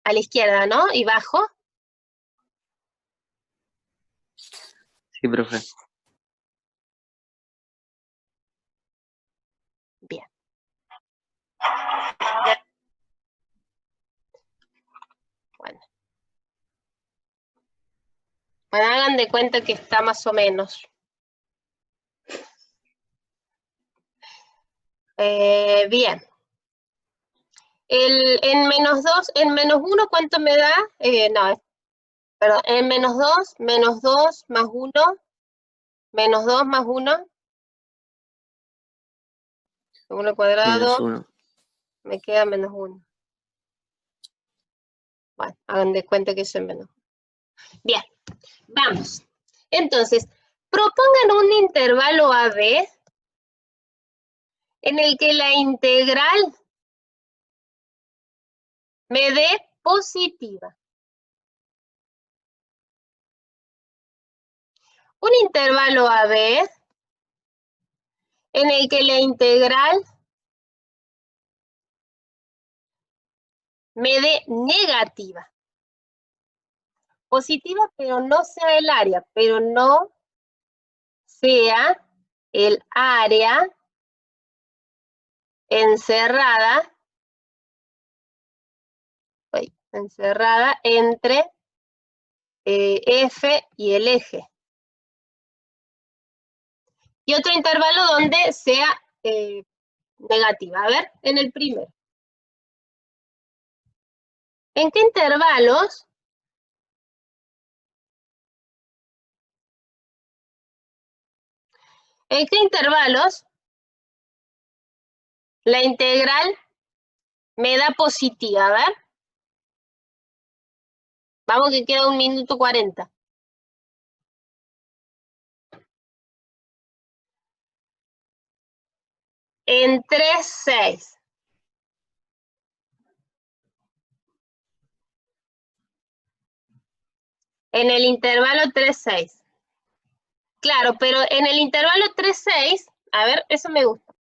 a la izquierda, ¿no? Y bajo. Sí, profe. Bien. Bueno. Bueno, hagan de cuenta que está más o menos. Bien. En menos 2, en menos 1, ¿cuánto me da? No, perdón, en menos 2 más 1, menos 2 más 1, 1 cuadrado, -1. me queda menos 1. Bueno, hagan de cuenta que eso es menos 1. Bien, vamos. Entonces, propongan un intervalo AB en el que la integral me dé positiva. Un intervalo AB en el que la integral me dé negativa. Positiva, pero no sea el área, pero no sea el área encerrada entre F y el eje. Y otro intervalo donde sea negativa. A ver, en el primero. ¿En qué intervalos la integral me da positiva? A ver. Vamos que queda 1 minuto 40. En 3, 6. En el intervalo 3, 6. Claro, pero en el intervalo 3, 6, a ver, eso me gusta.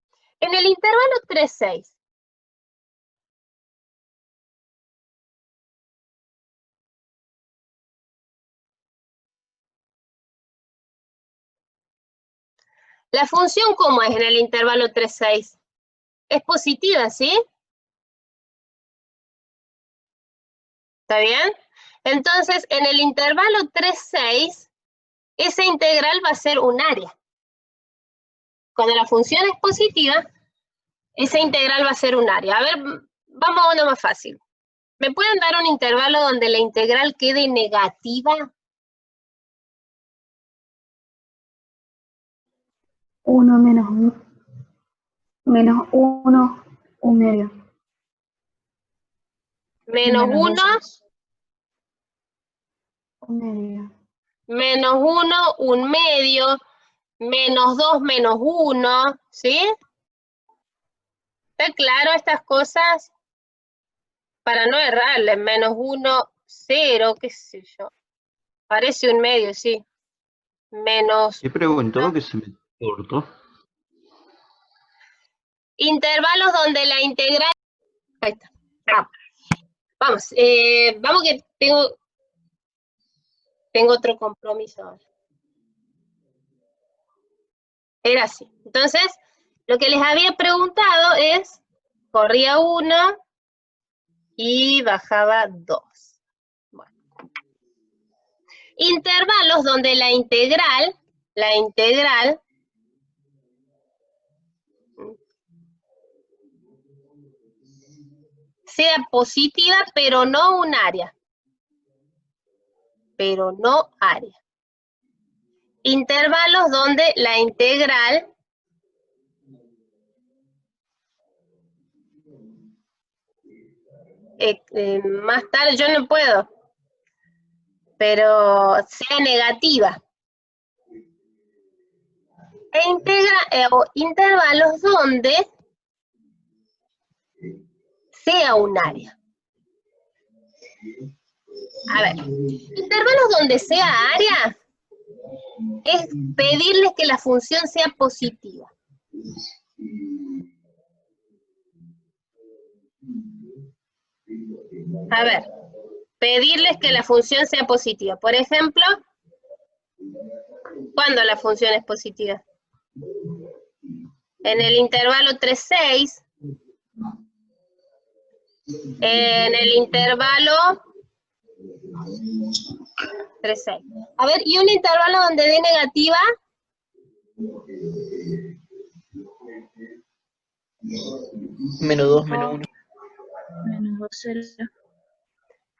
En el intervalo 3, 6. La función, ¿cómo es en el intervalo 3, 6? Es positiva, ¿sí? ¿Está bien? Entonces, en el intervalo 3, 6, esa integral va a ser un área. Cuando la función es positiva, esa integral va a ser un área. A ver, vamos a uno más fácil. ¿Me pueden dar un intervalo donde la integral quede negativa? 1 menos 1, 1 medio. Menos 1, 1 medio. menos 1, 1 medio, menos 2, menos 1, ¿sí? ¿Está claro estas cosas? Para no errarle, menos 1, 0, qué sé yo. Parece 1 medio, sí. Menos... ¿Qué preguntó que se me cortó? Intervalos donde la integral... Ahí está. Vamos, vamos que tengo otro compromiso ahora. Era así. Entonces, lo que les había preguntado es, corría 1, y bajaba 2. Bueno. Intervalos donde la integral sea positiva, pero no un área. Pero no área. Intervalos donde la integral más tarde yo no puedo, pero sea negativa. O intervalos donde sea un área. A ver, intervalos donde sea área es pedirles que la función sea positiva. A ver, pedirles que la función sea positiva. Por ejemplo, ¿cuándo la función es positiva? En el intervalo 3, 6. En el intervalo 3, 6. A ver, ¿y un intervalo donde dé negativa? -2, -1. -2, 0.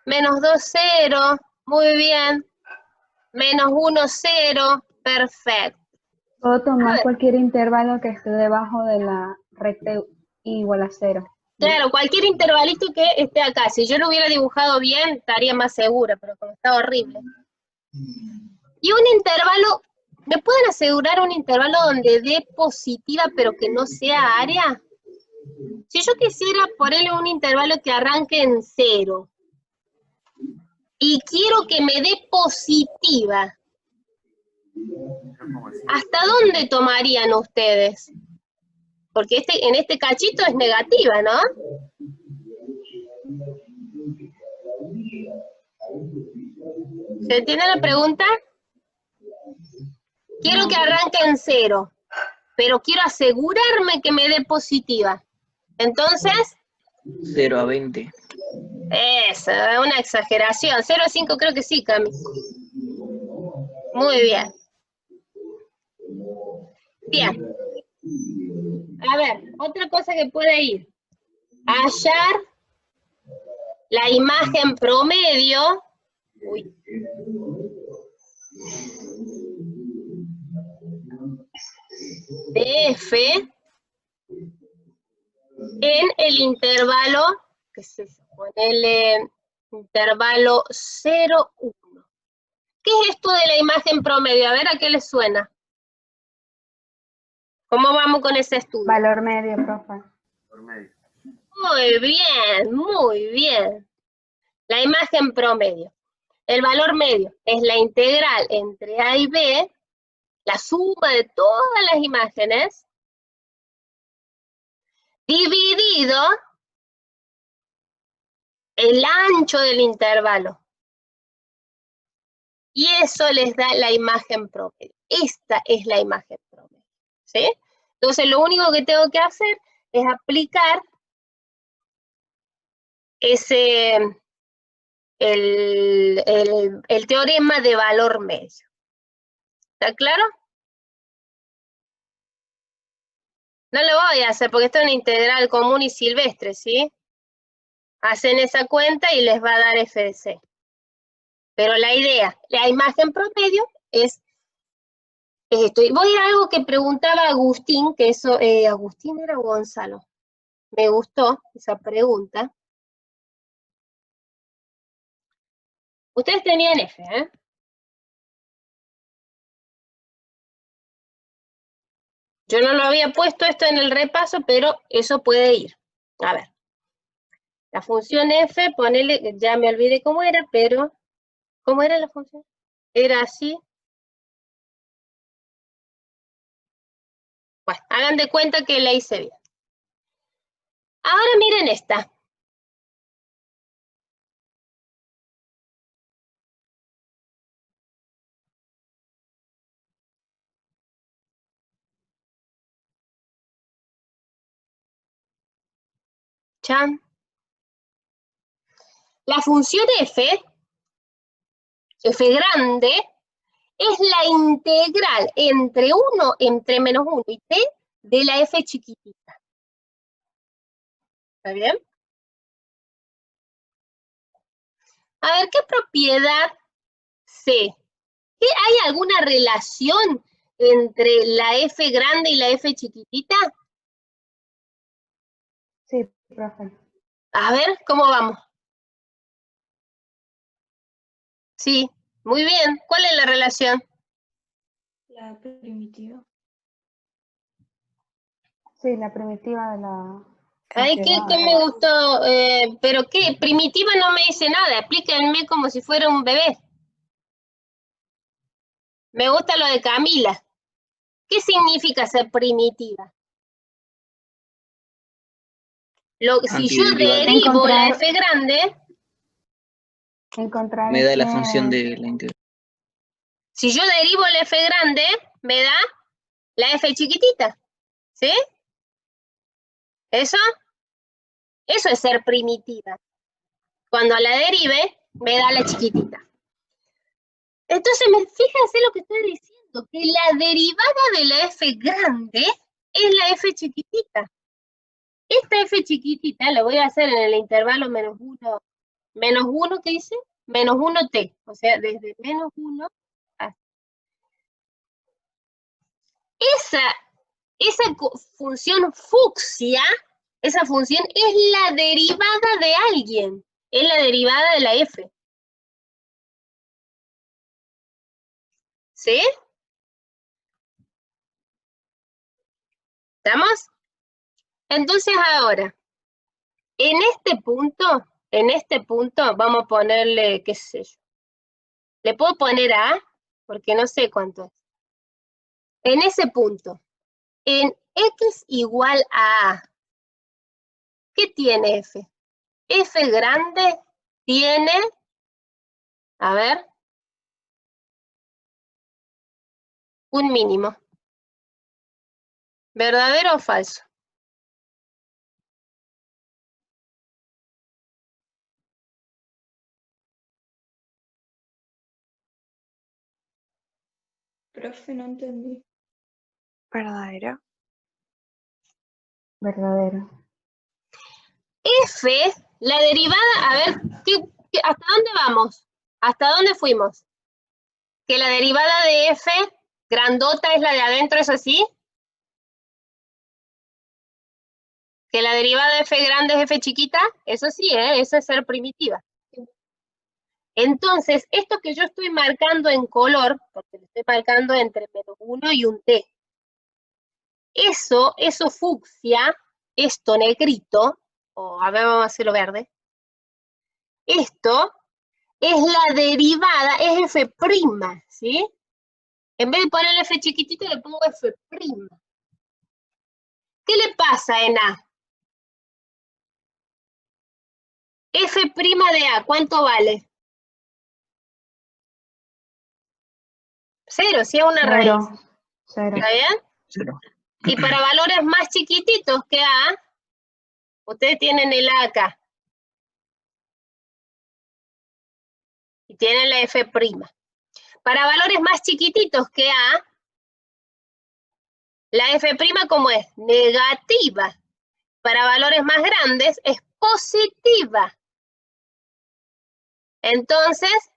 -2, 0. Muy bien. -1, 0. Perfecto. Puedo tomar cualquier intervalo que esté debajo de la recta igual a 0. Claro, cualquier intervalito que esté acá. Si yo lo hubiera dibujado bien, estaría más segura, pero como está horrible. Y un intervalo, ¿me pueden asegurar un intervalo donde dé positiva, pero que no sea área? Si yo quisiera ponerle un intervalo que arranque en 0, y quiero que me dé positiva, ¿hasta dónde tomarían ustedes? Porque en este cachito es negativa, ¿no? ¿Se entiende la pregunta? Quiero que arranque en 0, pero quiero asegurarme que me dé positiva. Entonces, 0 a 20. eso, una exageración. 0 a 5 creo que sí, Cami. Muy bien. Bien. A ver, otra cosa que puede ir. Hallar la imagen promedio. Uy. De F en el intervalo, qué sé yo, ponele intervalo 0, 1. ¿Qué es esto de la imagen promedio? A ver, ¿a qué les suena? ¿Cómo vamos con ese estudio? Valor medio, profe. Muy bien, muy bien. La imagen promedio. El valor medio es la integral entre A y B, la suma de todas las imágenes, dividido el ancho del intervalo. Y eso les da la imagen promedio. Esta es la imagen promedio. ¿Sí? Entonces, lo único que tengo que hacer es aplicar el teorema de valor medio. ¿Está claro? No lo voy a hacer porque esto es una integral común y silvestre, ¿sí? Hacen esa cuenta y les va a dar f de c. Pero la idea, la imagen promedio es esto. Y voy a algo que preguntaba Agustín, que eso, ¿Agustín era o Gonzalo? Me gustó esa pregunta. Ustedes tenían F, ¿eh? Yo no lo había puesto esto en el repaso, pero eso puede ir. A ver. La función F, ponele, ya me olvidé cómo era, pero... ¿Cómo era la función? Era así. Bueno, hagan de cuenta que la hice bien. Ahora miren esta. Chan. La función f grande, es la integral entre menos 1 y t de la f chiquitita. ¿Está bien? A ver, ¿qué propiedad C? ¿Hay alguna relación entre la f grande y la f chiquitita? Sí, profe. A ver, ¿cómo vamos? Sí, muy bien. ¿Cuál es la relación? La primitiva. Sí, la primitiva de la... Ay, ¿qué me gustó? ¿Pero qué? Primitiva no me dice nada. Explíquenme como si fuera un bebé. Me gusta lo de Camila. ¿Qué significa ser primitiva? Si yo Antiderivada. derivo la f grande, Encontrar Me da la función de la integral. si yo derivo la f grande, me da la f chiquitita. ¿Sí? ¿Eso? Eso es ser primitiva. Cuando la derive, me da la chiquitita. Entonces, fíjense lo que estoy diciendo, que la derivada de la f grande es la f chiquitita. Esta f chiquitita la voy a hacer en el intervalo menos 1, ¿qué dice? Menos 1t, o sea, desde menos 1 hasta... Esa función fucsia, esa función es la derivada de alguien, es la derivada de la f. ¿Sí? ¿Estamos? Entonces ahora, en este punto, vamos a ponerle, qué sé yo. Le puedo poner A, porque no sé cuánto es. En ese punto, en x igual a A, ¿qué tiene f? F grande tiene, a ver, un mínimo. ¿Verdadero o falso? Profe, no entendí. ¿Verdadero? verdadero. F, la derivada, a ver, ¿hasta dónde vamos? ¿Hasta dónde fuimos? Que la derivada de f grandota es la de adentro, ¿es así? Que la derivada de f grande es f chiquita, eso sí, eso es ser primitiva. Entonces, esto que yo estoy marcando en color, porque lo estoy marcando entre menos 1 y un t, eso fucsia, esto negrito, o a ver, vamos a hacerlo verde, esto es la derivada, es f', ¿sí? En vez de ponerle f chiquitito, le pongo f'. ¿Qué le pasa en A? F' de A, ¿cuánto vale? 0, si es una raíz. 0. ¿Está bien? 0. Y para valores más chiquititos que A, ustedes tienen el A acá. Y tienen la F'. Para valores más chiquititos que A, la F' ¿cómo es? Negativa. Para valores más grandes es positiva. Entonces,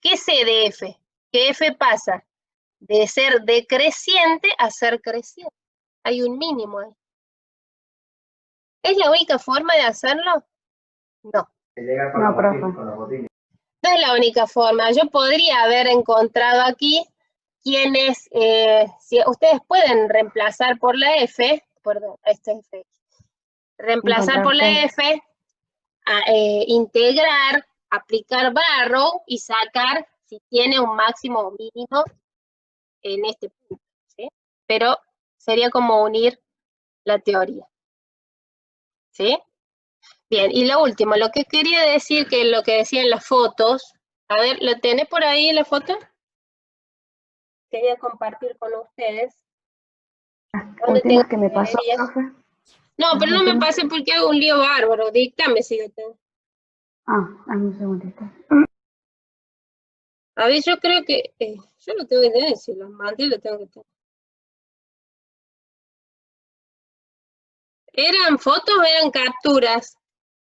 ¿qué sé de F? Que F pasa de ser decreciente a ser creciente. Hay un mínimo ahí. ¿Es la única forma de hacerlo? No. No, profe. No es la única forma. Yo podría haber encontrado aquí quienes, si ustedes pueden reemplazar por la F, perdón, esto es F, reemplazar por la F, integrar, aplicar barrow y sacar si tiene un máximo o mínimo en este punto, ¿sí? Pero sería como unir la teoría, ¿sí? Bien, y lo último, lo que quería decir, que lo que decían las fotos, a ver, ¿lo tenés por ahí la foto? Quería compartir con ustedes. Últimas que me pasó, profe. No, pero no me pase porque hago un lío bárbaro, díctame si lo tengo. Dame un segundito. A ver, yo creo que yo lo tengo que tener, si los mandé lo tengo que tener. ¿Eran fotos o eran capturas?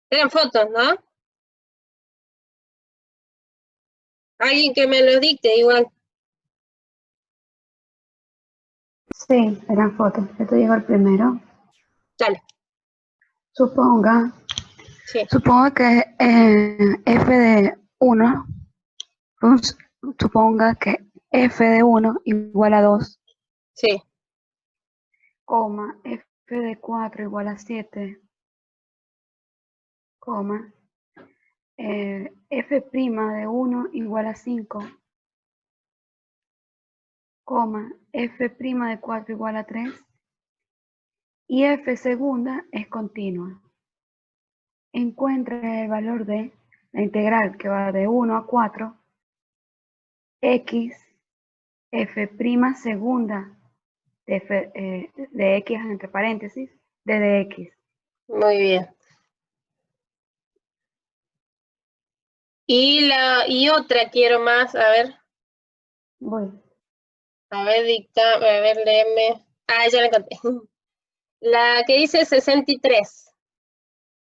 Eran fotos, ¿no? Alguien que me lo dicte igual. Sí, eran fotos. Yo te digo el primero. Dale. Suponga Sí. que f de 1, suponga que f de 1 igual a 2, Sí. coma, f de 4 igual a 7, coma, f' de 1 igual a 5, coma, f' de 4 igual a 3, y f segunda es continua. Encuentre el valor de la integral que va de 1 a 4, x, f' segunda de x entre paréntesis, de dx. Muy bien. Y otra quiero más, a ver. Voy. A ver, dicta, a ver, léeme. Ya la encontré. La que dice 63.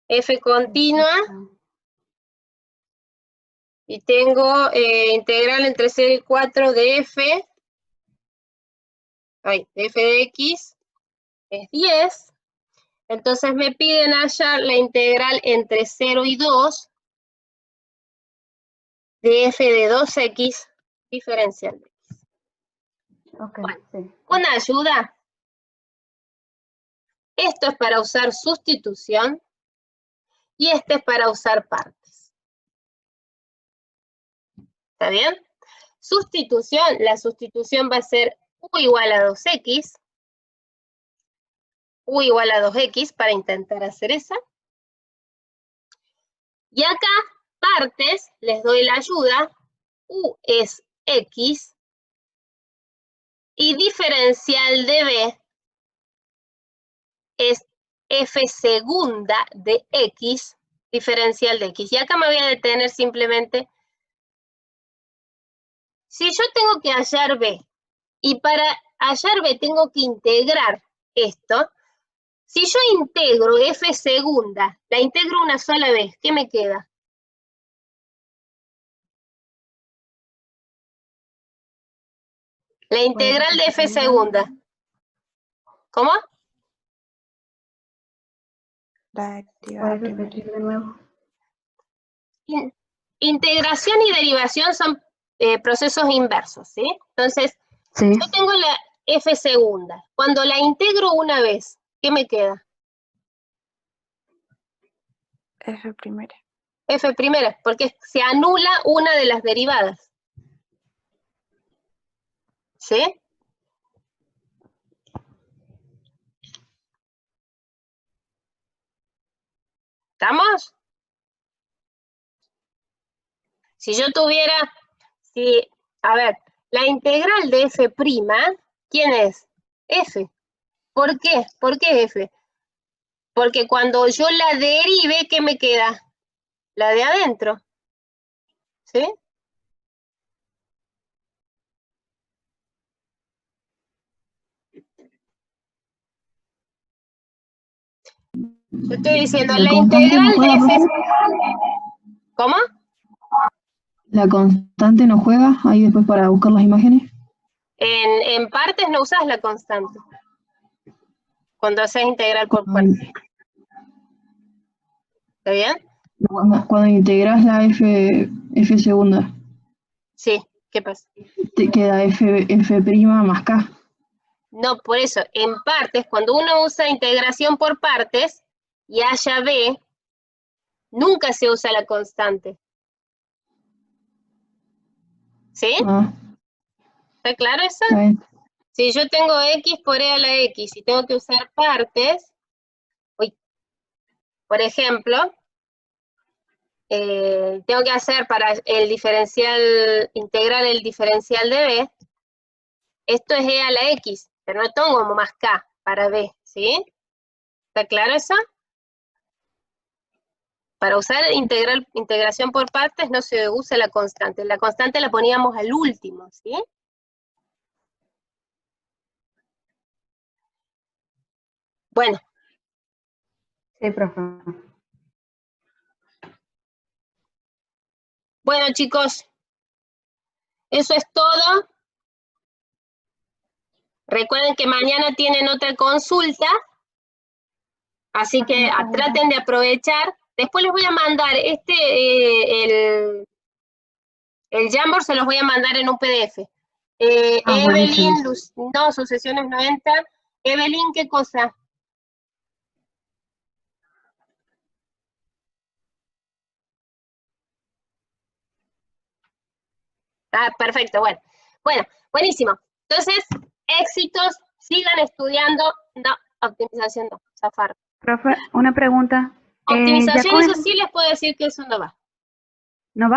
F continua. Y tengo integral entre 0 y 4 de f. De f de x es 10. Entonces me piden hallar la integral entre 0 y 2 de f de 2x diferencial de x. Okay, bueno, sí. Una ayuda. Esto es para usar sustitución y este es para usar partes. ¿Está bien? Sustitución, la sustitución va a ser u igual a 2x, u igual a 2x para intentar hacer esa. Y acá, partes, les doy la ayuda, u es x, y diferencial de b es f segunda de x, diferencial de x. Y acá me voy a detener simplemente. Si yo tengo que hallar b, y para hallar b tengo que integrar esto, si yo integro f segunda, la integro una sola vez, ¿qué me queda? La integral de f segunda. ¿Cómo? ¿Puedes repetir de nuevo? Integración y derivación son procesos inversos, ¿sí? Entonces, Sí. yo tengo la f segunda. Cuando la integro una vez, ¿qué me queda? F primera. F primera, porque se anula una de las derivadas. ¿Sí? ¿Estamos? Si yo tuviera, a ver, la integral de f', ¿quién es? F. ¿Por qué? ¿Por qué f? Porque cuando yo la derive, ¿qué me queda? La de adentro. ¿Sí? Yo estoy diciendo, la integral de f... ¿Cómo? ¿La constante no juega ahí después para buscar las imágenes? En partes no usas la constante. Cuando haces integral por partes. ¿Está bien? Cuando integras la f segunda. Sí, ¿qué pasa? Te queda f' más k. No, por eso, en partes, cuando uno usa integración por partes y haya b, nunca se usa la constante. ¿Sí? ¿Está claro eso? Si yo tengo x por e a la x y tengo que usar partes, por ejemplo, tengo que hacer para el diferencial, integrar el diferencial de b, esto es e a la x, pero no tengo más k para b, ¿sí? ¿Está claro eso? Para usar integración por partes no se usa la constante. La constante la poníamos al último, ¿sí? Bueno. Sí, profe. Bueno, chicos, eso es todo. Recuerden que mañana tienen otra consulta, así que traten de aprovechar. Después les voy a mandar el Jamboard, se los voy a mandar en un PDF. Evelyn, no, sucesiones 90. Evelyn, ¿qué cosa? Ah, perfecto, bueno. Bueno, buenísimo. Entonces, éxitos, sigan estudiando. No, optimización no, zafar. Profe, una pregunta. Optimización, eso sí les puedo decir que eso no va. ¿No va?